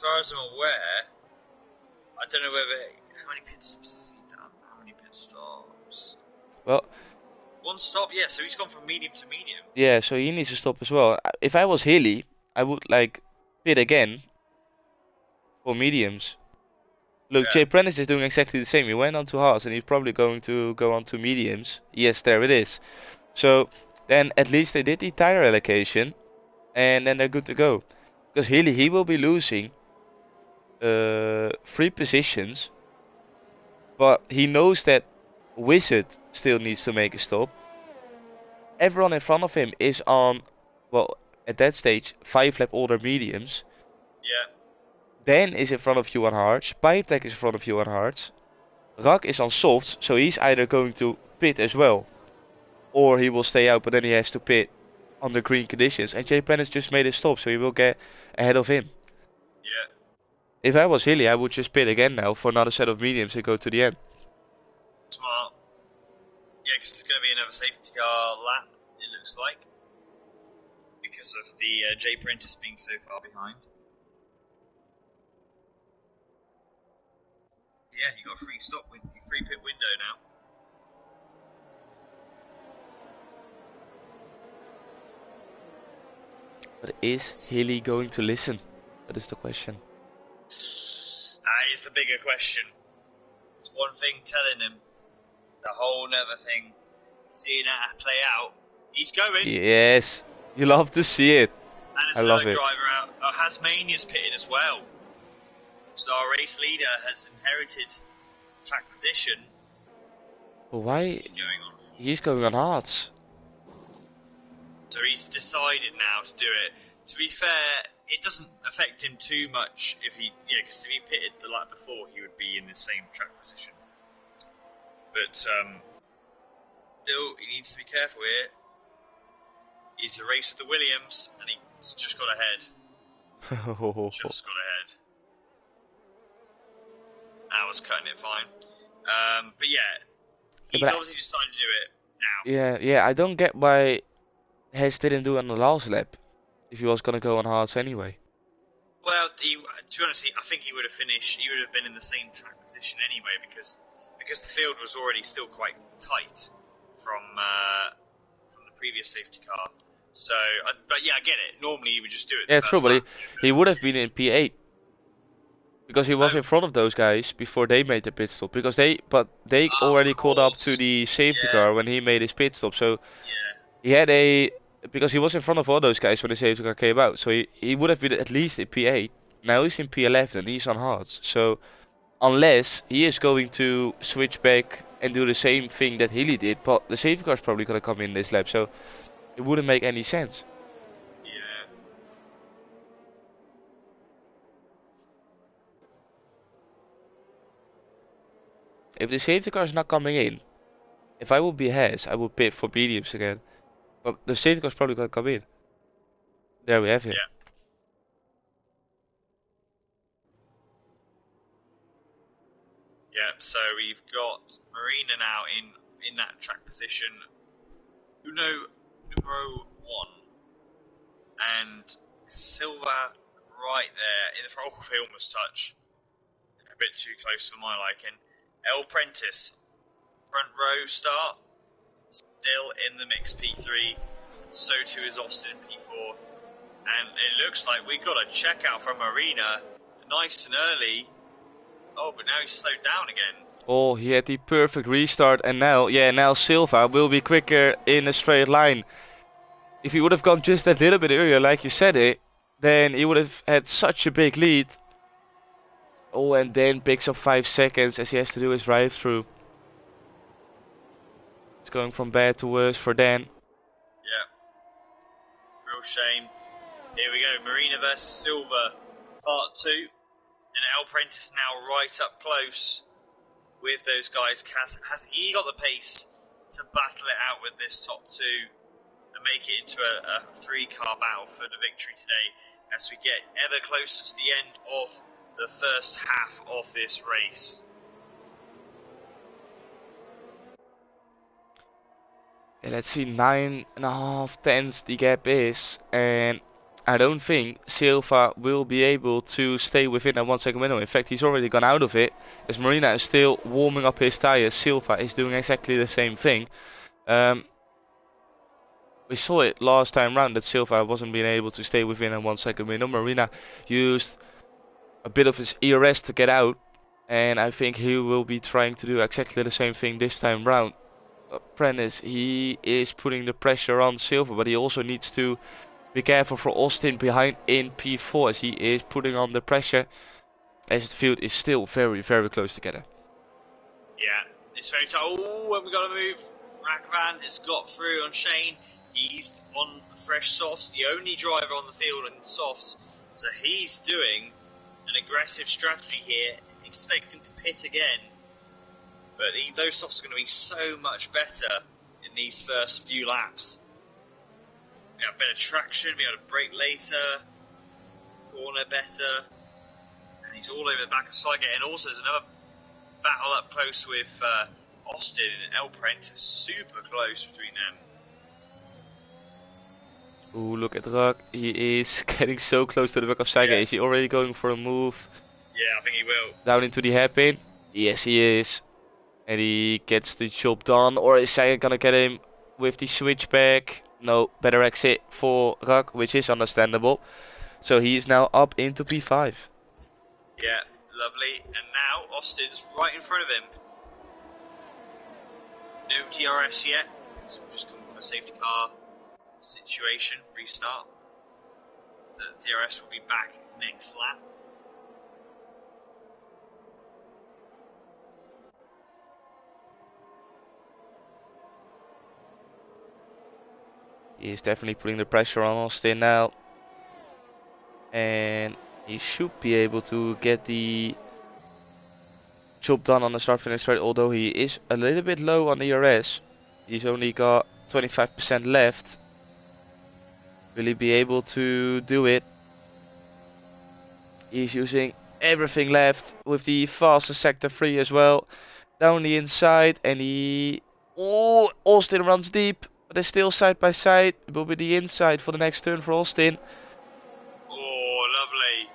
S2: far as I'm aware, I don't know how many pit stops has he done? How many pit stops?
S1: Well,
S2: One stop, yeah. So he's gone from medium to medium.
S1: Yeah, so he needs to stop as well. If I was Hilly, I would like pit again for mediums. Look,
S2: Yeah.
S1: Jay Prentice is doing exactly the same. He went on to hards and he's probably going to go on to mediums. Yes, there it is. So then at least they did the tire allocation and then they're good to go. Because Healy, he will be losing 3 positions, but he knows that Wizard still needs to make a stop. Everyone in front of him is on, well, at that stage, 5 lap older mediums.
S2: Yeah.
S1: Dan is in front of you on hards. Pipetech is in front of you on hards. Rak is on softs, so he's either going to pit as well, or he will stay out, but then he has to pit under green conditions. And Jay Prentice just made a stop, so he will get ahead of him.
S2: Yeah.
S1: If I was Hilly, I would just pit again now for another set of mediums and go to the end.
S2: Smart. Yeah, because there's going to be another safety car lap, it looks like. Because of the J Prentice being so far behind. Yeah, you got a free stop, free pit window now.
S1: But is Hilly going to listen? That is the question.
S2: That is the bigger question. It's one thing telling him, the whole other thing, seeing that play out. He's going.
S1: Yes, you love to see it.
S2: And there's
S1: I love
S2: another
S1: it.
S2: driver out. Oh, Hasmania's pitted as well. So our race leader has inherited track position.
S1: But why?
S2: Going on for?
S1: He's going on hards.
S2: So he's decided now to do it. To be fair, it doesn't affect him too much if he, because if he pitted the lap before, he would be in the same track position. But still, he needs to be careful here. He's a race with the Williams, and he's just got ahead. Just got ahead. I was cutting it fine. But yeah, he's obviously decided to do it now.
S1: Yeah, I don't get why Hes didn't do it on the last lap if he was gonna go on hards anyway.
S2: Well, to be honest, I think he would have finished. He would have been in the same track position anyway because the field was already still quite tight from the previous safety car. So, but yeah, I get it. Normally, he would just do it.
S1: Yeah, it's true, but he would have been in P8 because he was in front of those guys before they made the pit stop. Because they already caught up to the safety car when he made his pit stop. So he had because he was in front of all those guys when the safety car came out. So he would have been at least in P8. Now he's in P11 and he's on hards. So unless he is going to switch back and do the same thing that Hilly did, but the safety car is probably gonna come in this lap. So it wouldn't make any sense.
S2: Yeah.
S1: If the safety car is not coming in, if I would be Hes, I would pit for mediums again. But the safety car is probably gonna come in. There we have it.
S2: Yeah. Yeah, so we've got Marina now in that track position. Uno numero 1. And Silva right there in the front. Oh, they almost touch. A bit too close for my liking. El Prentice, front row start. Still in the mix P3. So too is Austin P4. And it looks like we got a checkout from Marina. Nice and early. Oh, but now he's slowed down again.
S1: Oh, he had the perfect restart, and now Silva will be quicker in a straight line. If he would have gone just a little bit earlier, like you said it, then he would have had such a big lead. Oh, and then picks up 5 seconds as he has to do his drive-through. It's going from bad to worse for Dan.
S2: Yeah. Real shame. Here we go, Marina versus Silva, part 2. And El Prentice now right up close with those guys. Has he got the pace to battle it out with this top 2 and make it into a 3-car battle for the victory today as we get ever closer to the end of the first half of this race?
S1: Yeah, let's see, 9.5 tenths the gap is, and I don't think Silva will be able to stay within that 1 second window. In fact, he's already gone out of it. As Marina is still warming up his tires, Silva is doing exactly the same thing. We saw it last time round that Silva wasn't being able to stay within a 1 second window. Marina used a bit of his ERS to get out, and I think he will be trying to do exactly the same thing this time round. Prentice, he is putting the pressure on Silva, but he also needs to be careful for Austin behind in P4 as he is putting on the pressure as the field is still very, very close together.
S2: Yeah, it's very tight. Oh, and we got to move. Rakvan has got through on Shane. He's on fresh softs, the only driver on the field on softs. So he's doing an aggressive strategy here, expecting to pit again. But those softs are going to be so much better in these first few laps. We have better traction, be able to brake later, corner better. And he's all over the back of Sygate. And also there's another battle up close with Austin and El Prentice, super close between them.
S1: Ooh, look at Rock. He is getting so close to the back of Sygate.
S2: Yeah.
S1: Is he already going for a move?
S2: Yeah, I think he will.
S1: Down into the hairpin? Yes, he is. And he gets the job done. Or is Sygate gonna get him with the switchback? No, better exit for Rock, which is understandable. So he is now up into P5.
S2: Yeah, lovely. And now Austin's right in front of him. No DRS yet. So we've just come from a safety car situation, restart. The DRS will be back next lap.
S1: He is definitely putting the pressure on Austin now. And he should be able to get the job done on the start finish straight, although he is a little bit low on ERS. He's only got 25% left. Will he be able to do it? He's using everything left with the fastest sector 3 as well. Down the inside, and he... Oh, Austin runs deep, but they're still side by side. It will be the inside for the next turn for Austin.
S2: Oh, lovely.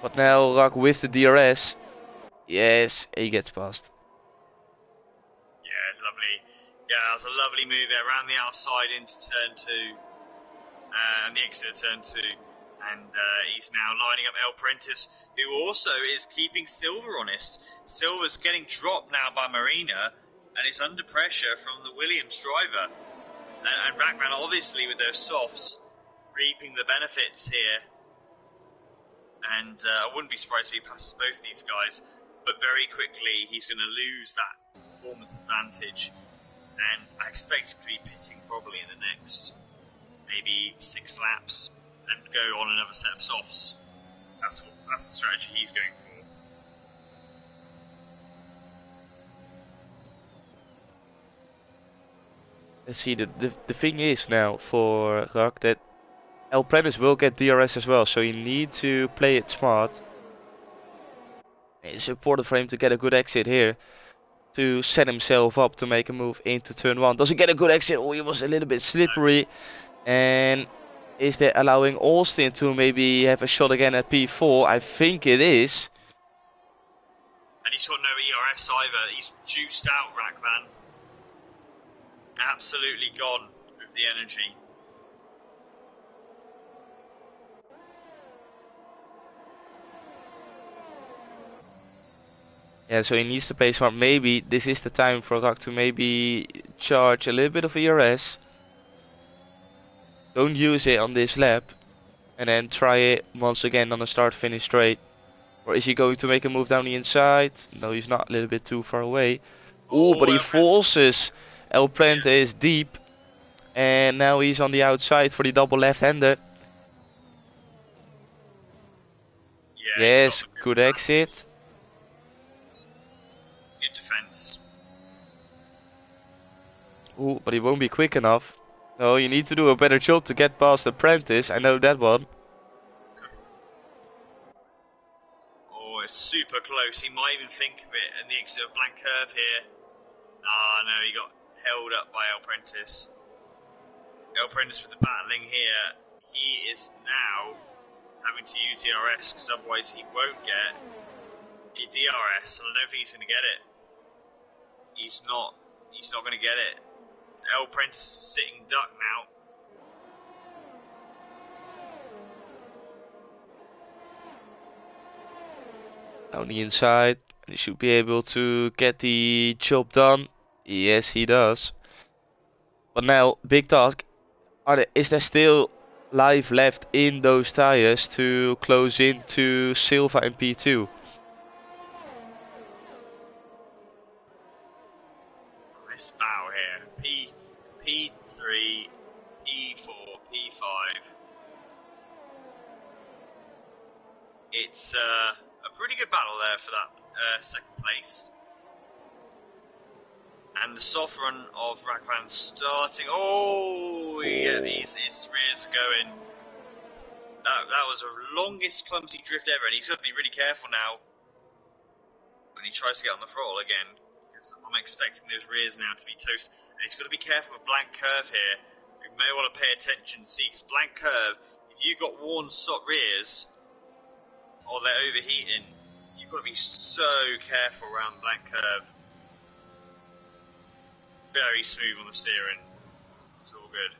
S1: But now Rock with the DRS. Yes, he gets past.
S2: Yeah, it's lovely. Yeah, that was a lovely move there, around the outside into turn 2. And the exit of turn 2. And he's now lining up El Prentice, who also is keeping Silva honest. Silva's getting dropped now by Marina, and is under pressure from the Williams driver. And Rackman, obviously, with their softs, reaping the benefits here. And I wouldn't be surprised if he passes both these guys. But very quickly, he's going to lose that performance advantage. And I expect him to be pitting probably in the next maybe 6 laps and go on another set of softs. That's the strategy he's going for.
S1: Let's see, the thing is now for Rock that El Prentice will get DRS as well, so you need to play it smart. It's important for him to get a good exit here to set himself up to make a move into turn 1. Does he get a good exit? Oh, he was a little bit slippery. And is that allowing Austin to maybe have a shot again at P4? I think it is.
S2: And he's got no ERS either. He's juiced out, Rackman. Absolutely gone with the energy.
S1: Yeah, so he needs to play smart. Maybe this is the time for Rock to maybe charge a little bit of ERS. Don't use it on this lap. And then try it once again on the start finish straight. Or is he going to make a move down the inside? No, he's not, a little bit too far away. Oh, but he forces El Prentice deep. And now he's on the outside for the double left-hander.
S2: Yeah,
S1: yes, good exit.
S2: Good defense.
S1: Ooh, but he won't be quick enough. No, you need to do a better job to get past Apprentice. I know that one.
S2: Oh, it's super close. He might even think of it. And the exit of blank curve here. Ah, no, he got held up by El Prentice. El Prentice with the battling here. He is now having to use DRS because otherwise he won't get a DRS. And I don't think he's going to get it. He's not going to get it. It's El Prentice sitting duck now.
S1: On the inside, he should be able to get the job done. Yes, he does. But now, big task. Is there still life left in those tires to close into Silva and P2?
S2: Nice battle here. P3, P4, P5. It's a pretty good battle there for that second place. And the soft run of Ragvan starting. Oh, yeah, his rears are going. That was the longest clumsy drift ever, and he's got to be really careful now when he tries to get on the throttle again, because I'm expecting those rears now to be toast. And he's got to be careful with blank curve here. You may want to pay attention to see, because blank curve, if you've got worn stop rears, or they're overheating, you've got to be so careful around blank curve. Very smooth on the steering. It's all good.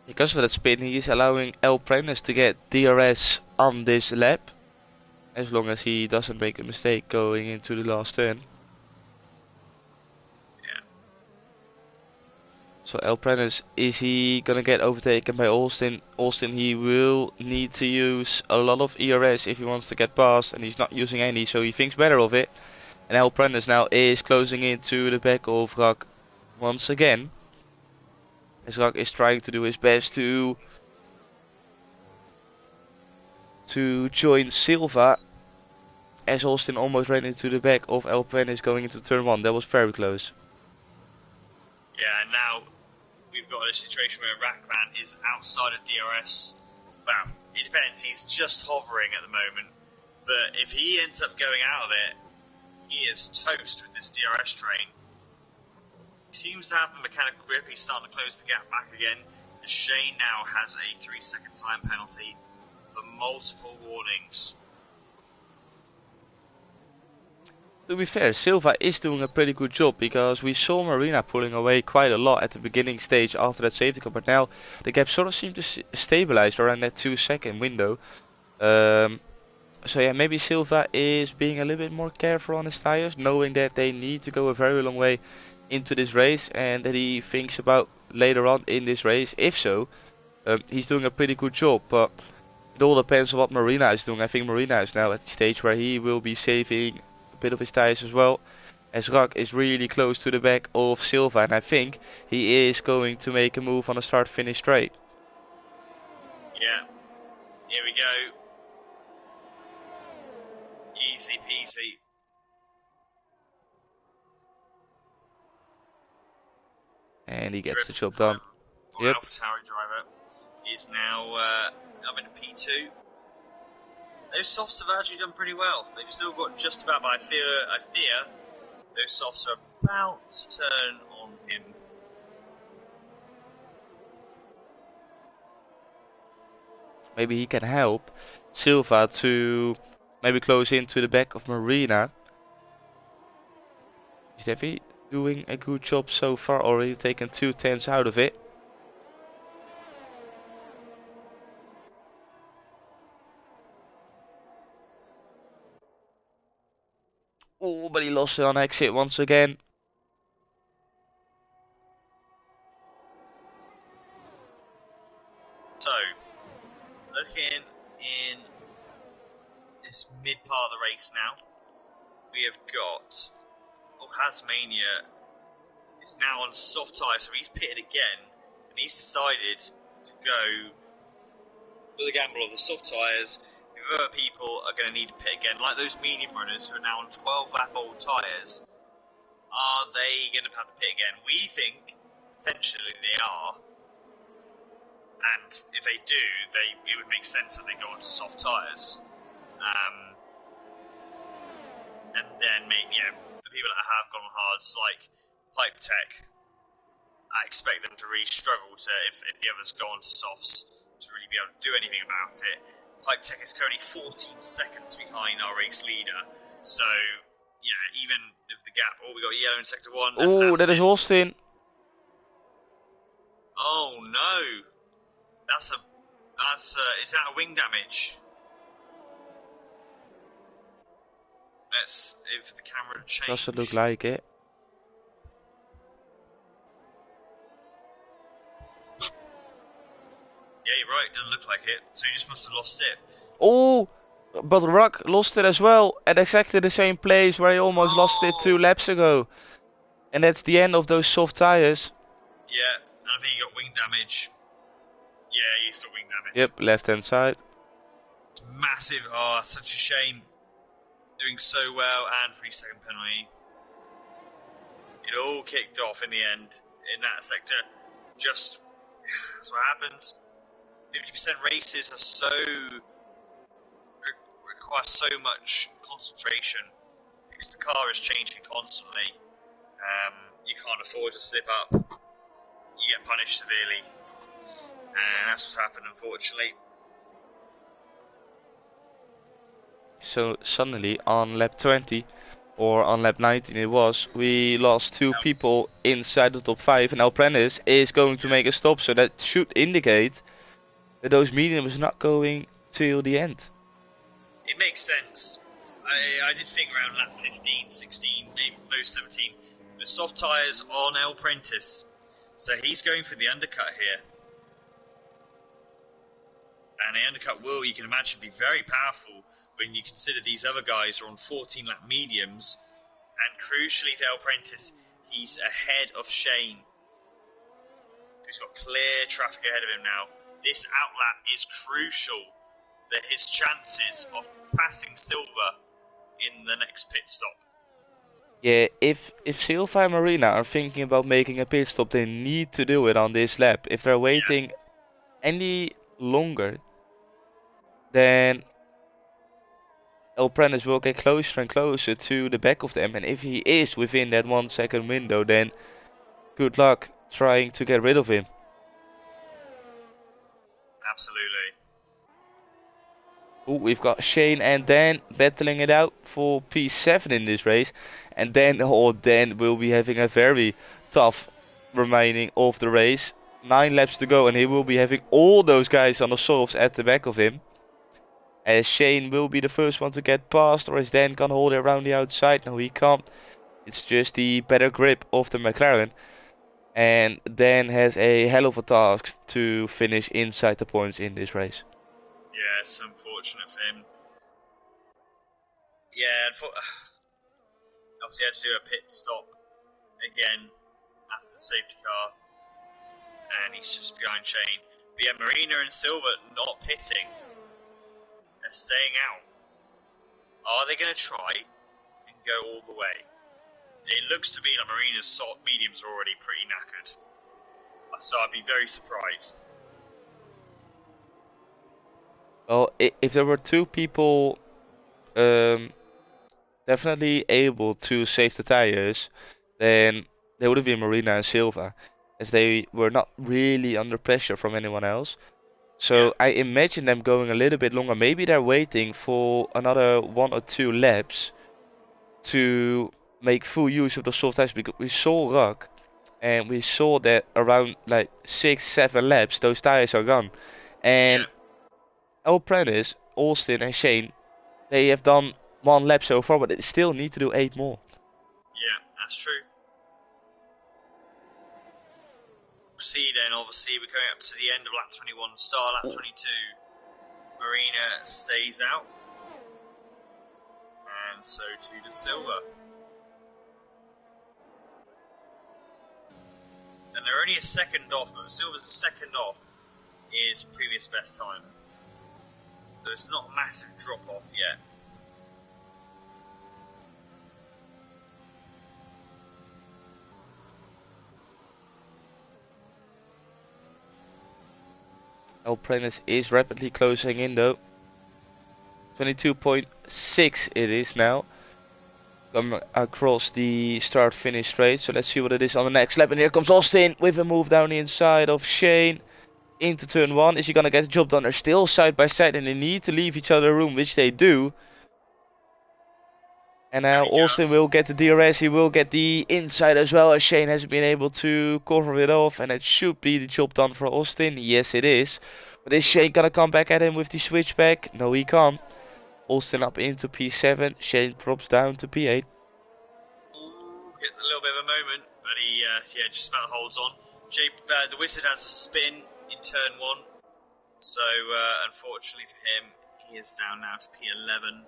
S1: Because of that spin, he is allowing El Prentice to get DRS on this lap, as long as he doesn't make a mistake going into the last turn.
S2: Yeah.
S1: So El Prentice, is he gonna get overtaken by Austin? Austin, he will need to use a lot of ERS if he wants to get past, and he's not using any, so he thinks better of it. And El Prentice now is closing into the back of Rak once again, as Rak is trying to do his best to join Silva, as Austin almost ran into the back of El Prentice going into turn 1. That was very close.
S2: Yeah, and now we've got a situation where Rackman is outside of DRS. Well, it depends. He's just hovering at the moment. But if he ends up going out of it, he is toast with this DRS train. He seems to have the mechanical grip. He's starting to close the gap back again. And Shane now has a 3-second time penalty for multiple warnings.
S1: To be fair, Silva is doing a pretty good job, because we saw Marina pulling away quite a lot at the beginning stage after that safety car, but now the gap sort of seemed to stabilize around that 2-second window. So yeah, maybe Silva is being a little bit more careful on his tires, knowing that they need to go a very long way into this race, and that he thinks about later on in this race. If so, he's doing a pretty good job, but it all depends on what Marina is doing. I think Marina is now at the stage where he will be saving a bit of his tires as well, as Rak is really close to the back of Silva, and I think he is going to make a move on a start-finish straight.
S2: Yeah, here we go. Easy peasy.
S1: And he gets the job done.
S2: Yep. AlphaTauri driver is now up in P2. Those softs have actually done pretty well. They've still got just about, but I fear those softs are about to turn on him.
S1: Maybe he can help Silva to maybe close into the back of Marina. Is Devi doing a good job so far? Already taken 2 tenths out of it. Oh, but he lost it on exit once again.
S2: So, looking in this mid part of the race now, we have got Hasmania is now on soft tyres, so he's pitted again, and he's decided to go for the gamble of the soft tyres. The other people are going to need to pit again, like those medium runners who are now on 12-lap-old tyres. Are they going to have to pit again? We think potentially they are, and if they do, it would make sense that they go onto soft tyres. And then maybe, the people that have gone hards, like Pipe Tech, I expect them to really struggle to, if the others go onto softs, to really be able to do anything about it. Pipe Tech is currently 14 seconds behind our race leader, so even with the gap. Oh, we got yellow in sector 1. That's
S1: Oh, that is
S2: Austin.
S1: Austin.
S2: Oh no, is that a wing damage? Let's if the camera change.
S1: Doesn't look like it.
S2: Yeah, you're right. It doesn't look like it. So he just must have lost it.
S1: Oh, but Rock lost it as well at exactly the same place where he almost lost it 2 laps ago. And that's the end of those soft tires.
S2: Yeah, and I think he got wing damage. Yeah, he's got wing damage.
S1: Yep, left hand side.
S2: It's massive. Oh, such a shame. Doing so well, and 3-second penalty. It all kicked off in the end in that sector. Just that's what happens. 50% races are require so much concentration because the car is changing constantly. You can't afford to slip up. You get punished severely, and that's what's happened, unfortunately.
S1: So suddenly on lap 20 or on lap 19 it was, we lost 2 people inside the top 5 and Apprentice is going to make a stop, so that should indicate that those mediums are not going till the end.
S2: It makes sense. I did think around lap 15, 16, maybe most 17. The soft tyres on El Prentice, so he's going for the undercut here. And the undercut will, you can imagine, be very powerful when you consider these other guys are on 14 lap mediums. And crucially for El Prentice, he's ahead of Shane. He's got clear traffic ahead of him now. This outlap is crucial for his chances of passing Silva in the next pit stop.
S1: Yeah, if Silva and Marina are thinking about making a pit stop, they need to do it on this lap. If they're waiting any longer, then El Prentice will get closer and closer to the back of them, and if he is within that 1 second window, then good luck trying to get rid of him.
S2: Absolutely.
S1: Ooh, we've got Shane and Dan battling it out for P7 in this race, and Dan will be having a very tough remaining of the race. 9 laps to go, and he will be having all those guys on the softs at the back of him. As Shane will be the first one to get past, or is Dan gonna hold it around the outside? No, he can't. It's just the better grip of the McLaren. And Dan has a hell of a task to finish inside the points in this race.
S2: Yeah, it's unfortunate for him. Yeah, obviously had to do a pit stop again after the safety car. And he's just behind Shane. But yeah, Marina and Silva not pitting. They're staying out. Are they going to try and go all the way? It looks to me like Marina's soft mediums are already pretty knackered. So I'd be very surprised.
S1: Well, if there were 2 people definitely able to save the tires, then they would have been Marina and Silva, as they were not really under pressure from anyone else. So I imagine them going a little bit longer. Maybe they're waiting for another 1 or 2 laps to make full use of the soft tires, because we saw Rock and we saw that around like 6-7 laps those tires are gone. And El Prentice, Austin and Shane, they have done 1 lap so far, but they still need to do 8 more.
S2: Yeah, that's true. We'll see then, obviously, we're coming up to the end of lap 21, start lap 22. Marina stays out. And so too does Silva. And they're only a second off, but Silva's a second off is previous best time. So it's not a massive drop off yet.
S1: El Prentice is rapidly closing in though. 22.6 it is now. Coming across the start finish straight. So let's see what it is on the next lap. And here comes Austin with a move down the inside of Shane into turn 1. Is he gonna get the job done? They're still side by side and they need to leave each other room, which they do. And
S2: Now
S1: now
S2: he
S1: Austin
S2: just.
S1: will get the DRS, he will get the inside as well, as Shane hasn't been able to cover it off, and it should be the job done for Austin. Yes, it is. But is Shane gonna come back at him with the switchback? No, he can't. Austin up into P7, Shane drops down to P8.
S2: Ooh, get a little bit of a moment, but he yeah, just about holds on. The Wizard has a spin in turn 1, so unfortunately for him, he is down now to P11.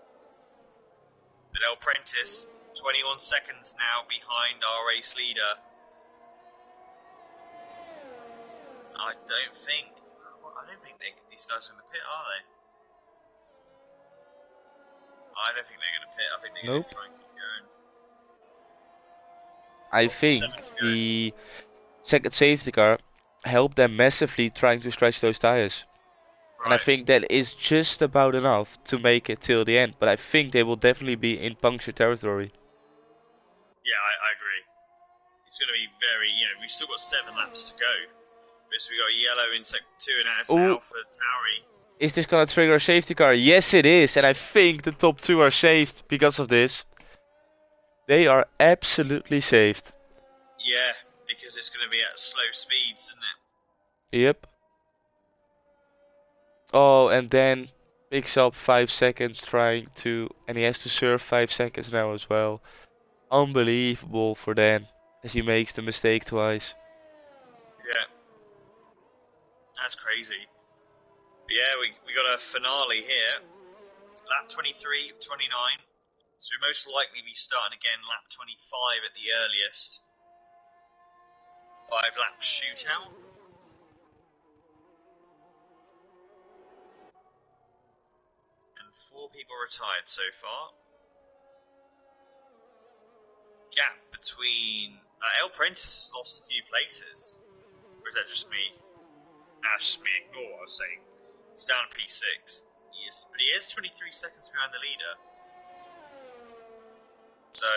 S2: But El Prentice, 21 seconds now behind our race leader. I don't think these guys are in the pit, are they? I don't think they're going to pit. I think they're going
S1: Nope.
S2: to try and keep going.
S1: I think the second safety car helped them massively trying to stretch those tires.
S2: Right.
S1: And I think that is just about enough to make it till the end. But I think they will definitely be in puncture territory.
S2: Yeah, I agree. It's going to be very, we've still got 7 laps to go. So we got yellow in sector 2 and that's Alpha Tauri.
S1: Is this gonna trigger a safety car? Yes, it is, and I think the top 2 are saved because of this. They are absolutely saved.
S2: Yeah, because it's going to be at slow speeds, isn't it?
S1: Yep. Oh, and then picks up 5 seconds trying to, and he has to serve 5 seconds now as well. Unbelievable for Dan, as he makes the mistake twice.
S2: Yeah. That's crazy. But yeah, we got a finale here. Lap 23, 29. So we'll most likely be starting again lap 25 at the earliest. 5 lap shootout. And 4 people retired so far. Gap between... El Prentice has lost a few places. Or is that just me? That's just me, ignore what I was saying. He's down to P6. But he is 23 seconds behind the leader. So...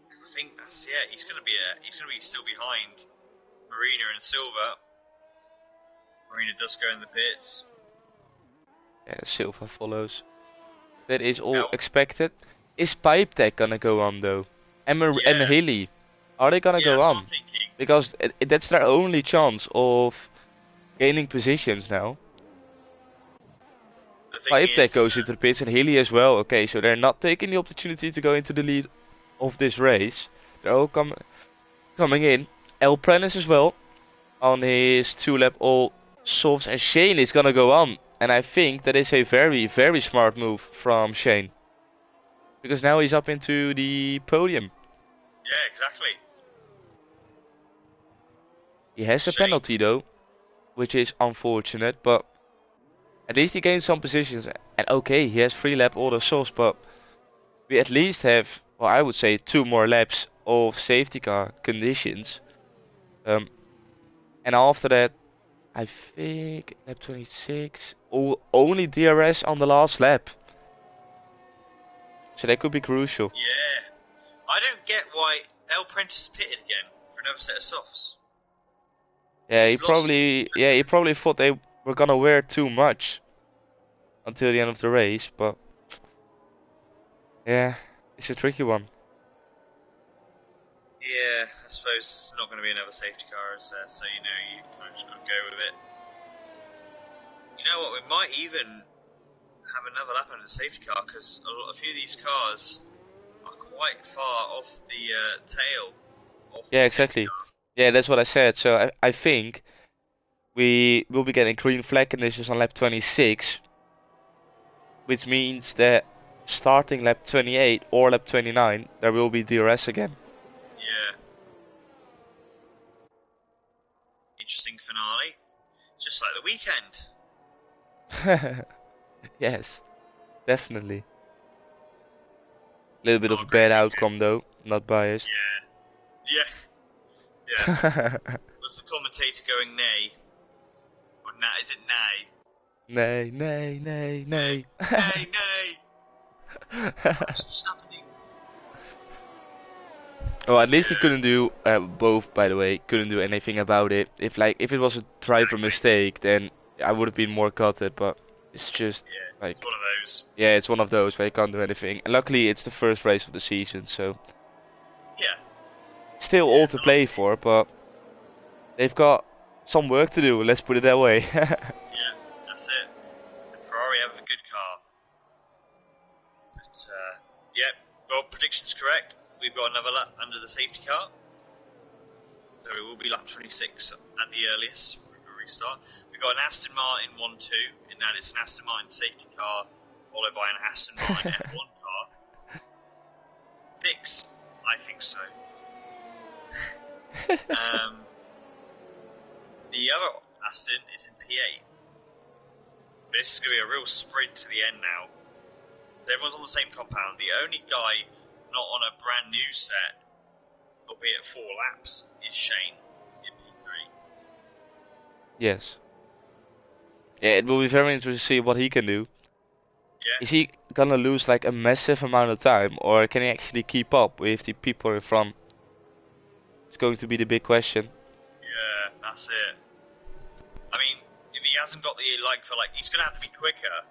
S2: I think that's... Yeah, he's going to be still behind Marina and Silva. Marina does go in the pits.
S1: Yeah, Silva follows. That is all expected. Is Pipe Tech gonna go on though? And Hilly, are they gonna go on? Because that's their only chance of gaining positions now. Pipe Tech goes into the pits and Hilly as well. Okay, so they're not taking the opportunity to go into the lead of this race. They're all coming in. El Prentice as well on his 2-lap all softs, and Shane is gonna go on. And I think that is a very, very smart move from Shane. Because now he's up into the podium.
S2: Yeah, exactly.
S1: He has a penalty though, which is unfortunate, but at least he gained some positions. And okay, he has 3-lap auto softs, but we at least have, well, I would say 2 more laps of safety car conditions. And after that, I think lap 26, only DRS on the last lap. So that could be crucial.
S2: Yeah. I don't get why El Prentice pitted again for another set of softs.
S1: Yeah, he probably thought they were gonna wear too much until the end of the race, but yeah, it's a tricky one.
S2: Yeah, I suppose it's not going to be another safety car, is there? So you kind of just got to go with it. You know what? We might even have another lap under the safety car because a few of these cars are quite far off the tail.
S1: Yeah, exactly. Yeah, that's what I said. So I think we will be getting green flag conditions on lap 26, which means that starting lap 28 or lap 29, there will be DRS again.
S2: Yeah. Interesting finale. Just like the weekend.
S1: Yes, definitely. A little bit of a bad outcome though, not biased.
S2: Yeah. Yeah. Was the commentator going nay? Or is it nay?
S1: Nay, nay, nay, nay.
S2: Nay, nay. What's happening?
S1: Oh, at least he couldn't do both. By the way, couldn't do anything about it. If it was a driver mistake, then I would have been more gutted. But It's just
S2: Yeah, it's
S1: like,
S2: one of those.
S1: yeah, it's one of those where you can't do anything. And luckily, it's the first race of the season, so
S2: Yeah,
S1: still
S2: yeah,
S1: all
S2: it's
S1: to
S2: a long
S1: play
S2: season.
S1: for, but they've got some work to do. Let's put it that way.
S2: Yeah, that's it. And Ferrari have a good car. But, yeah, well, prediction's correct. We've got another lap under the safety car. So it will be lap 26 at the earliest. We'll restart. We've got an Aston Martin 1-2, and that it's an Aston Martin safety car, followed by an Aston Martin F1 car. Fix? I think so. The other Aston is in P8. But this is going to be a real sprint to the end now. Everyone's on the same compound. The only guy not on a brand new set, albeit 4 laps, is Shane in P3.
S1: Yes. Yeah, it will be very interesting to see what he can do.
S2: Yeah,
S1: Is he gonna lose like a massive amount of time, or can he actually keep up with the people in front? It's going to be the big question.
S2: yeah, that's it. I mean, if he hasn't got the he's going to have to be quicker.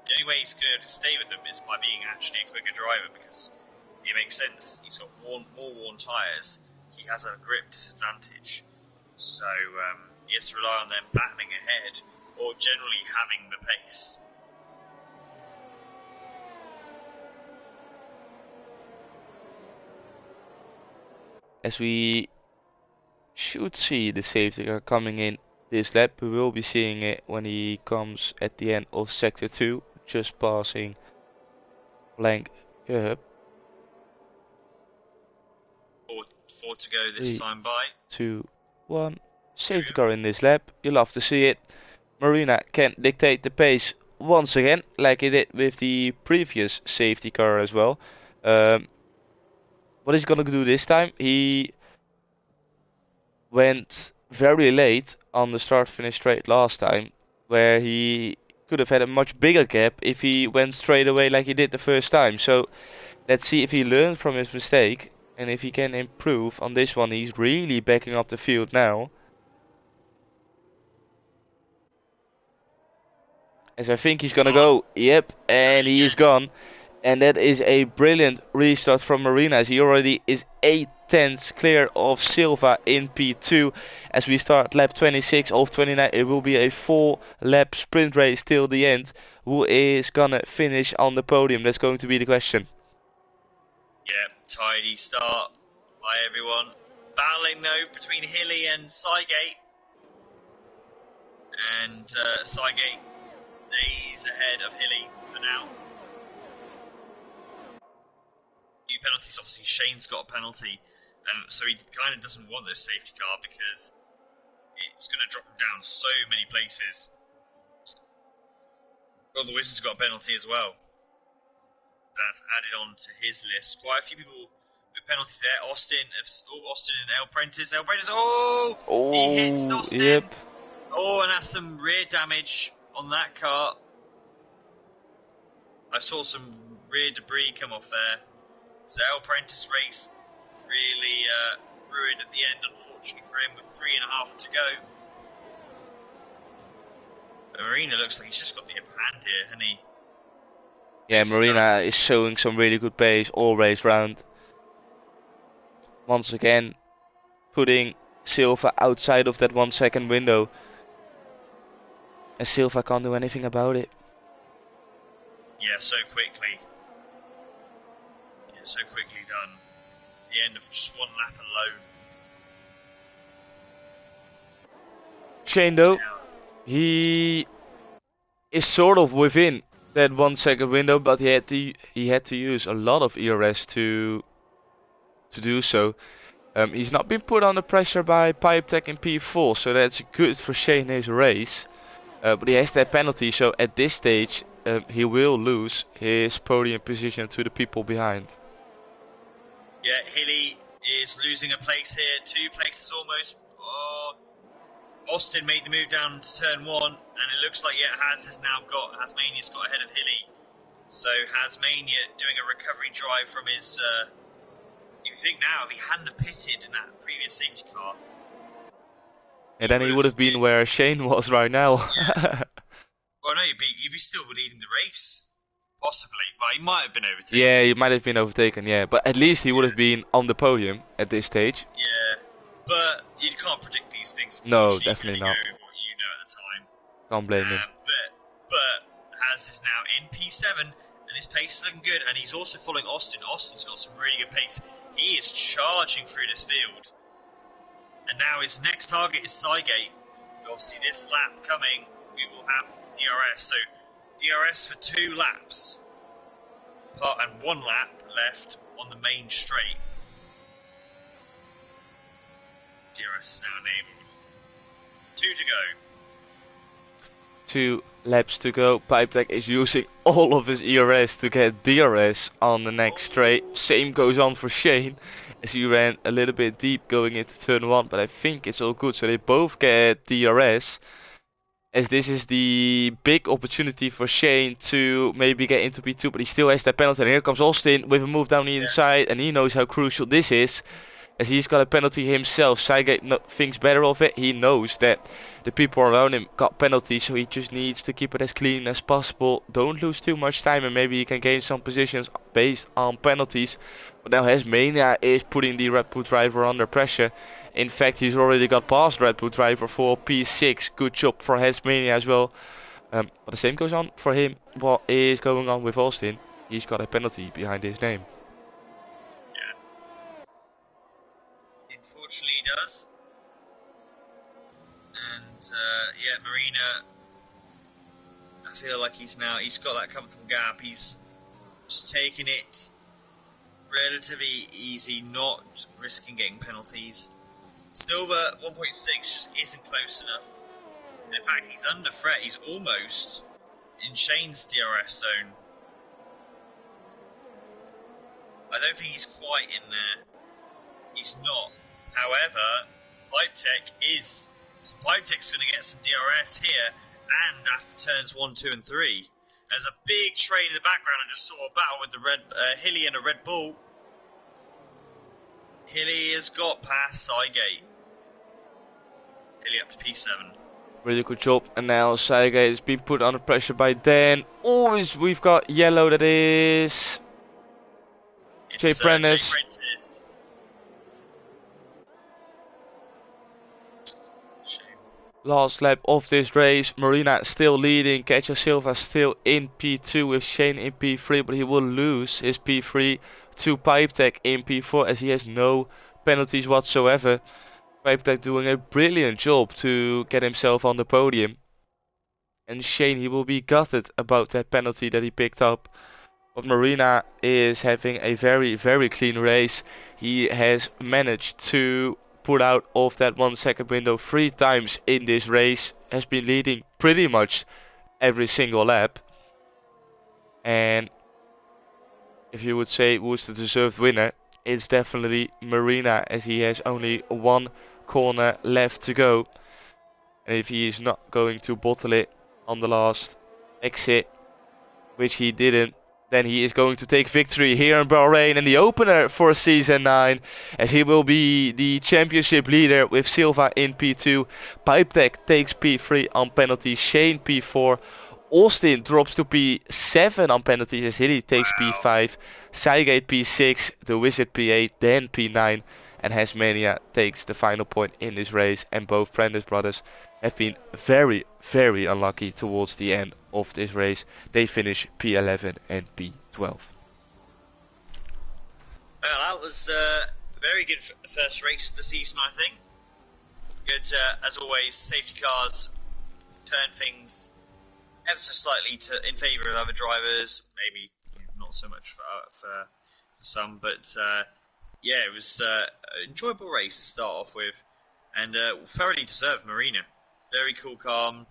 S2: The only way he's going to stay with them is by being actually a quicker driver, because it makes sense. He's got more worn tyres. He has a grip disadvantage. So he has to rely on them battling ahead, or generally having the pace.
S1: As we should see the safety car coming in this lap, we will be seeing it when he comes at the end of sector 2, just passing blank curb.
S2: 4 to go this
S1: 3,
S2: time by.
S1: 2, 1. Safety car in this lap. You love to see it. Marina can dictate the pace once again, like he did with the previous safety car as well. What he's gonna do this time? He went very late on the start-finish straight last time, where he could have had a much bigger gap if he went straight away like he did the first time. So let's see if he learned from his mistake and if he can improve on this one. He's really backing up the field now. As I think he's
S2: He's
S1: gonna
S2: gone.
S1: go. Yep,
S2: There
S1: and
S2: you
S1: he is gone. And that is a brilliant restart from Marina, as he already is 8 tenths clear of Silva in P2. As we start lap 26 of 29, it will be a 4-lap sprint race till the end. Who is gonna finish on the podium? That's going to be the question.
S2: Yeah, tidy start by everyone. Battling though between Hilly and Sygate. And Sygate stays ahead of Hilly for now. Few penalties, obviously Shane's got a penalty, and so he kind of doesn't want this safety car because it's going to drop him down so many places. Well, the Wizard's got a penalty as well. That's added on to his list. Quite a few people with penalties there. Austin and El Prentice. He hits
S1: Oh,
S2: Austin.
S1: yep.
S2: Oh, and that's some rear damage on that car. I saw some rear debris come off there. So El Prentice race really ruined at the end, unfortunately for him, with 3.5 to go. But Marina looks like he's just got the upper hand here, hasn't he?
S1: Yeah, Marina is showing some really good pace all race round. Once again, putting Silva outside of that 1 second window. And Silva can't do anything about it.
S2: Yeah, so quickly. Yeah, so quickly done. The end of just 1 lap alone.
S1: Shane though, he is sort of within that 1 second window, but he had to use a lot of ERS to do so. He's not been put under pressure by Pipe Tech in P4, so that's good for Shane in his race. But he has that penalty, so at this stage he will lose his podium position to the people behind.
S2: Yeah, Hilly is losing a place here, 2 places almost. Oh, Austin made the move down to turn 1, and it looks like Hasmania's got ahead of Hilly. So Hasmania doing a recovery drive from his. You think now if he hadn't have pitted in that previous safety car,
S1: And then he would have been where Shane was right now.
S2: Yeah. Well, no, you'd be still leading the race, possibly. Well, he might have been overtaken.
S1: Yeah, he might have been overtaken, yeah. But at least he would have
S2: Yeah,
S1: been on the podium at this stage.
S2: yeah. But you can't predict these things.
S1: No,
S2: Unfortunately, you can
S1: definitely
S2: only go
S1: not.
S2: with what you know at the time.
S1: Can't blame him.
S2: But Has is now in P7 and his pace is looking good. And he's also following Austin. Austin's got some really good pace. He is charging through this field. And now his next target is Cygate. Obviously, this lap coming, we will have DRS. So DRS for 2 laps. And 1 lap left on the main straight. DRS is now enabled. 2 to go.
S1: 2 laps to go. Pipetech is using all of his ERS to get DRS on the next straight. Same goes on for Shane, as he ran a little bit deep going into turn 1, but I think it's all good. So they both get DRS, as this is the big opportunity for Shane to maybe get into P2, but he still has that penalty. And here comes Austin with a move down the inside, and he knows how crucial this is, as he's got a penalty himself. Cygate thinks better of it. He knows that the people around him got penalties, so he just needs to keep it as clean as possible. Don't lose too much time, and maybe he can gain some positions based on penalties. But now Hasmania is putting the Red Bull driver under pressure. In fact, he's already got past Red Bull driver for P6. Good job for Hasmania as well. But the same goes on for him. What is going on with Austin? He's got a penalty behind his name.
S2: Unfortunately, he does. And Marina, I feel like he's got that comfortable gap. He's just taking it relatively easy, not risking getting penalties. Silver 1.6 just isn't close enough. And in fact, he's under threat. He's almost in Shane's DRS zone. I don't think he's quite in there. He's not. However, Pipetech is. So Pipetech's going to get some DRS here, and after turns 1, 2, and 3. There's a big train in the background. I just saw a battle with the Hilly and a Red Bull. Hilly has got past Cygate. Hilly up to P7.
S1: Really good job. And now Cygate has been put under pressure by Dan. Always we've got yellow, that is Jay Prentice. Last lap of this race. Marina still leading. Cacho Silva still in P2 with Shane in P3, but he will lose his P3 to Pipetech in P4 as he has no penalties whatsoever. Pipetech doing a brilliant job to get himself on the podium. And Shane, he will be gutted about that penalty that he picked up. But Marina is having a very, very clean race. He has managed to put out of that 1 second window 3 times in this race. Has been leading pretty much every single lap. And if you would say who's the deserved winner, it's definitely Marina, as he has only 1 corner left to go. And if he is not going to bottle it on the last exit, which he didn't, then he is going to take victory here in Bahrain in the opener for season 9, as he will be the championship leader with Silva in P2. Pipetech takes P3 on penalties, Shane P4, Austin drops to P7 on penalties as Hilly takes P5, Cygate P6, the Wizard P8, then P9, and Hasmania takes the final point in this race. And both Prentice brothers have been very, very unlucky towards the end of this race. They finish P11 and P12.
S2: Well, that was a very good first race of the season, I think. Good, as always, safety cars turn things ever so slightly in favour of other drivers. Maybe not so much for some, but yeah, it was an enjoyable race to start off with, and thoroughly deserved. Marina, very cool, calm.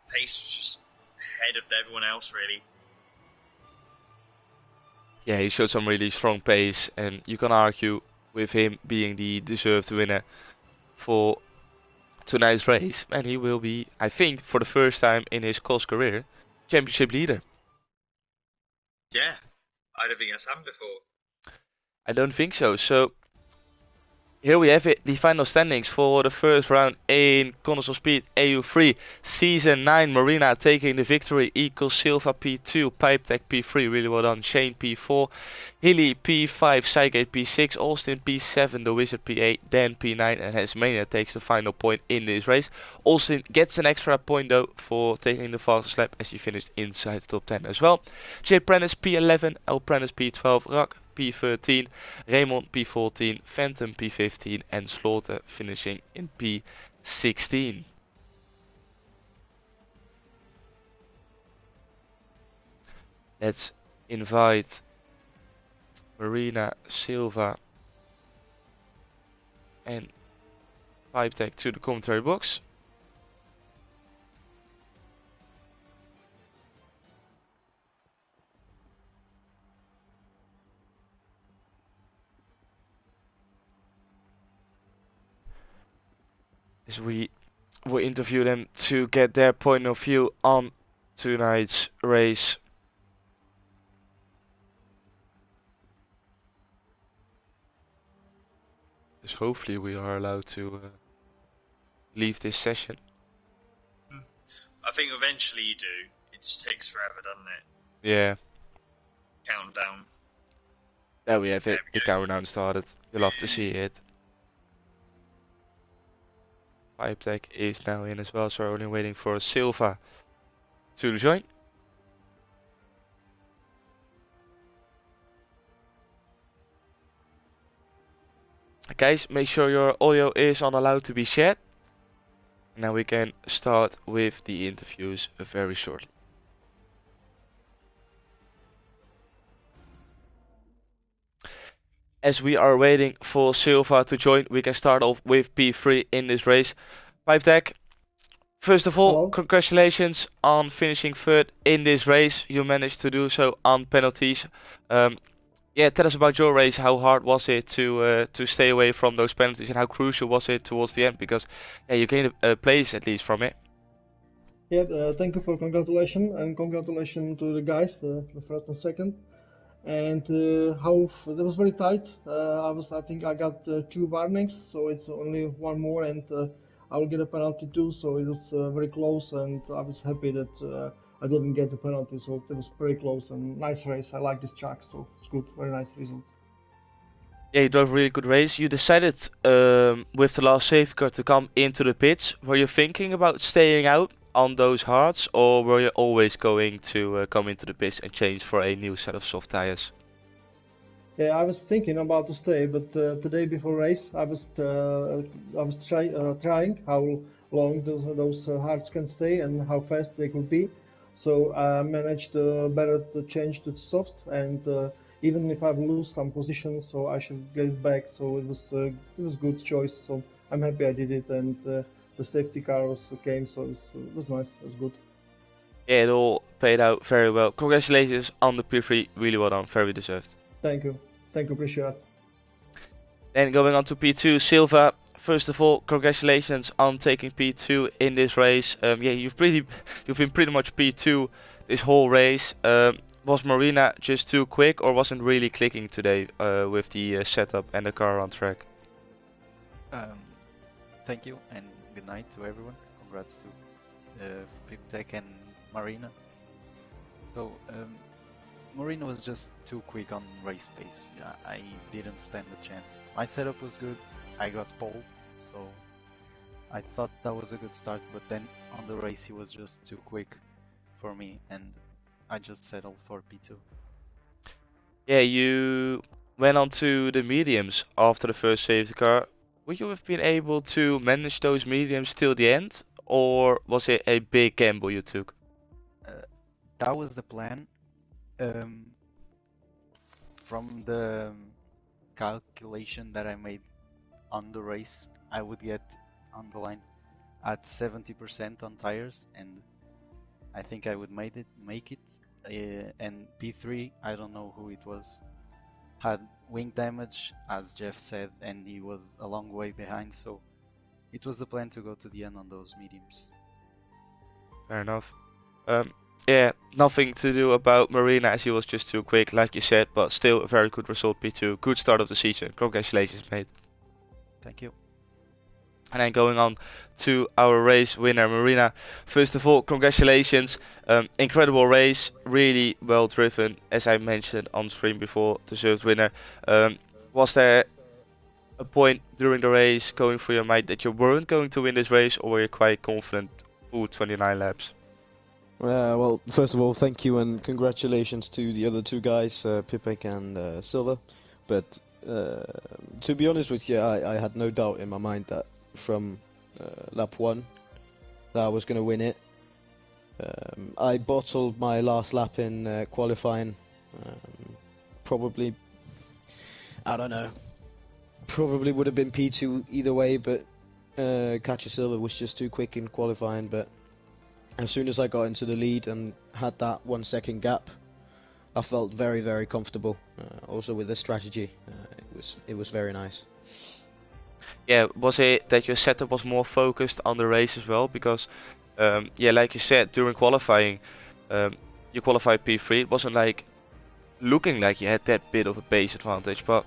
S2: Pace was just ahead of everyone else, really.
S1: Yeah, he showed some really strong pace, and you can argue with him being the deserved winner for tonight's race. And he will be, I think, for the first time in his COS career, championship leader.
S2: Yeah, I don't think that's happened before.
S1: I don't think so. So Here we have it, the final standings for the first round in Corners of Speed EU3 Season 9. Marina taking the victory, equals Silva P2, Pipetech P3, really well done, Shane P4, Hilly P5, Cygate P6, Austin P7, The Wizard P8, Dan P9, and Hasmania takes the final point in this race. Austin gets an extra point though for taking the fastest lap as he finished inside the top 10 as well. Jay Prentice P11, L Prentice P12, Rak P13, Raymond P14, Phantom P15 and Slaughter finishing in P16. Let's invite Marina, Silva and Pipetech to the commentary box. As we will interview them to get their point of view on tonight's race. So hopefully we are allowed to leave this session.
S2: I think eventually you do. It just takes forever, doesn't it?
S1: Yeah.
S2: Countdown.
S1: There we have it. The countdown started. You'll love to see it. Pipetech is now in as well, so we're only waiting for Silva to join. Guys, make sure your audio is on allowed to be shared. Now we can start with the interviews very shortly. As we are waiting for Silva to join, we can start off with P3 in this race. Pipetech, first of all,
S3: Hello.
S1: Congratulations on finishing third in this race. You managed to do so on penalties. Yeah, tell us about your race. How hard was it to stay away from those penalties, and how crucial was it towards the end? Because yeah, you gained a place at least from it.
S3: Yeah, thank you for congratulations and congratulations to the guys, the first and second. And how that was very tight. I think I got 2 warnings, so it's only one more, and I will get a penalty too. So it was very close, and I was happy that I didn't get the penalty. So it was very close and nice race. I like this track, so it's good. Very nice results.
S1: Yeah, you drove a really good race. You decided with the last safety car to come into the pits. Were you thinking about staying out on those hards, or were you always going to come into the pits and change for a new set of soft tires?
S3: Yeah, I was thinking about to stay, but today before race, I was trying how long those hards can stay and how fast they could be. So I managed better to change to softs, and even if I lose some position, so I should get it back. So it was good choice. So I'm happy I did it, and the safety car also came, so it was nice. It was good.
S1: Yeah, it all paid out very well. Congratulations on the P3, really well done, very deserved.
S3: Thank you, appreciate it.
S1: Then going on to P2, Silva. First of all, congratulations on taking P2 in this race. Yeah, you've been pretty much P2 this whole race. Was Marina just too quick, or wasn't really clicking today with the setup and the car on track?
S4: Thank you and good night to everyone. Congrats to Piptech and Marina. So Marina was just too quick on race pace. I didn't stand a chance. My setup was good. I got pole, so I thought that was a good start. But then on the race, he was just too quick for me, and I just settled for P2.
S1: Yeah, you went on to the mediums after the first safety car. Would you have been able to manage those mediums till the end, or was it a big gamble you took?
S4: That was the plan. From the calculation that I made on the race, I would get on the line at 70% on tires, and I think I would make it. And P3, I don't know who it was, had wing damage, as Jeff said, and he was a long way behind, so it was the plan to go to the end on those mediums.
S1: Fair enough. Yeah, nothing to do about Marina as he was just too quick, like you said, but still a very good result, P2. Good start of the season. Congratulations, mate.
S4: Thank you.
S1: And then going on to our race winner, Marina. First of all, congratulations. Incredible race, really well driven, as I mentioned on stream before, deserved winner. Was there a point during the race going through your mind that you weren't going to win this race, or were you quite confident full 29 laps?
S5: Well, first of all, thank you and congratulations to the other two guys, Pipek and Silva. But to be honest with you, I had no doubt in my mind that from lap 1 that I was going to win it. I bottled my last lap in qualifying. Probably, I don't know, probably would have been P2 either way, but Katja Silva was just too quick in qualifying. But as soon as I got into the lead and had that 1 second gap, I felt very, very comfortable. Also with the strategy, it was very nice.
S1: Yeah, was it that your setup was more focused on the race as well? Because, yeah, like you said, during qualifying, you qualified P3. It wasn't like looking like you had that bit of a pace advantage, but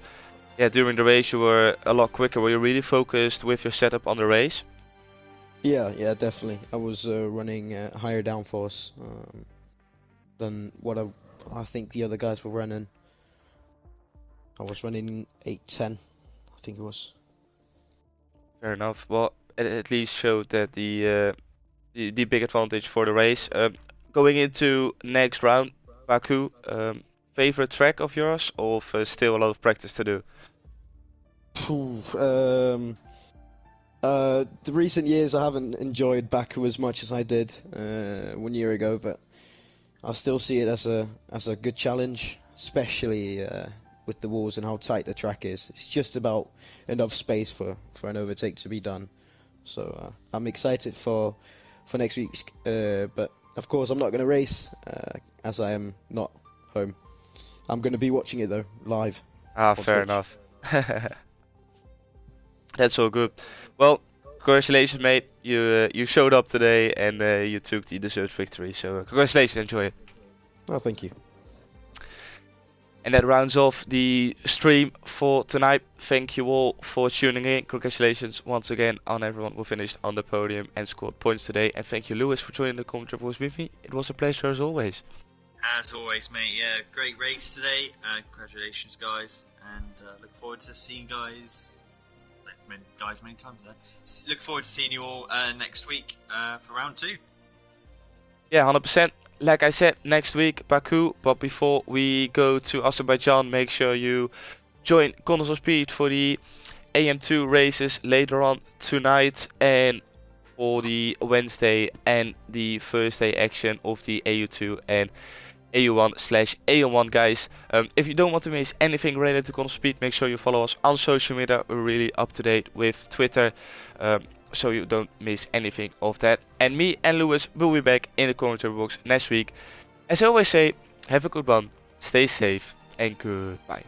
S1: yeah, during the race you were a lot quicker. Were you really focused with your setup on the race?
S5: Yeah, definitely. I was running higher downforce than what I think the other guys were running. I was running 810, I think it was.
S1: Fair enough. Well, it at least showed that the big advantage for the race. Going into next round, Baku. Favorite track of yours, or still a lot of practice to do?
S5: The recent years I haven't enjoyed Baku as much as I did 1 year ago, but I still see it as a good challenge, especially with the walls and how tight the track is. It's just about enough space for an overtake to be done. So I'm excited for next week, but of course I'm not going to race as I am not home. I'm going to be watching it though, live.
S1: Fair enough. That's all good. Well, congratulations, mate. You showed up today and you took the deserved victory. So congratulations, enjoy it.
S5: Oh, thank you.
S1: And that rounds off the stream for tonight. Thank you all for tuning in. Congratulations once again on everyone who finished on the podium and scored points today. And thank you, Lewis, for joining the commentary voice with me. It was a pleasure as always.
S2: As always, mate. Yeah, great race today. Congratulations, guys, and look forward to seeing guys many times there. Look forward to seeing you all next week for round 2.
S1: Yeah, 100%. Like I said, next week Baku. But before we go to Azerbaijan, make sure you join Corners of Speed for the AM2 races later on tonight, and for the Wednesday and the Thursday action of the AU2 and AU1/AM1, guys. If you don't want to miss anything related to Corners of Speed, make sure you follow us on social media. We're really up to date with Twitter, so you don't miss anything of that. And me and Lewis will be back in the commentary box next week. As I always say, have a good one, stay safe, and goodbye.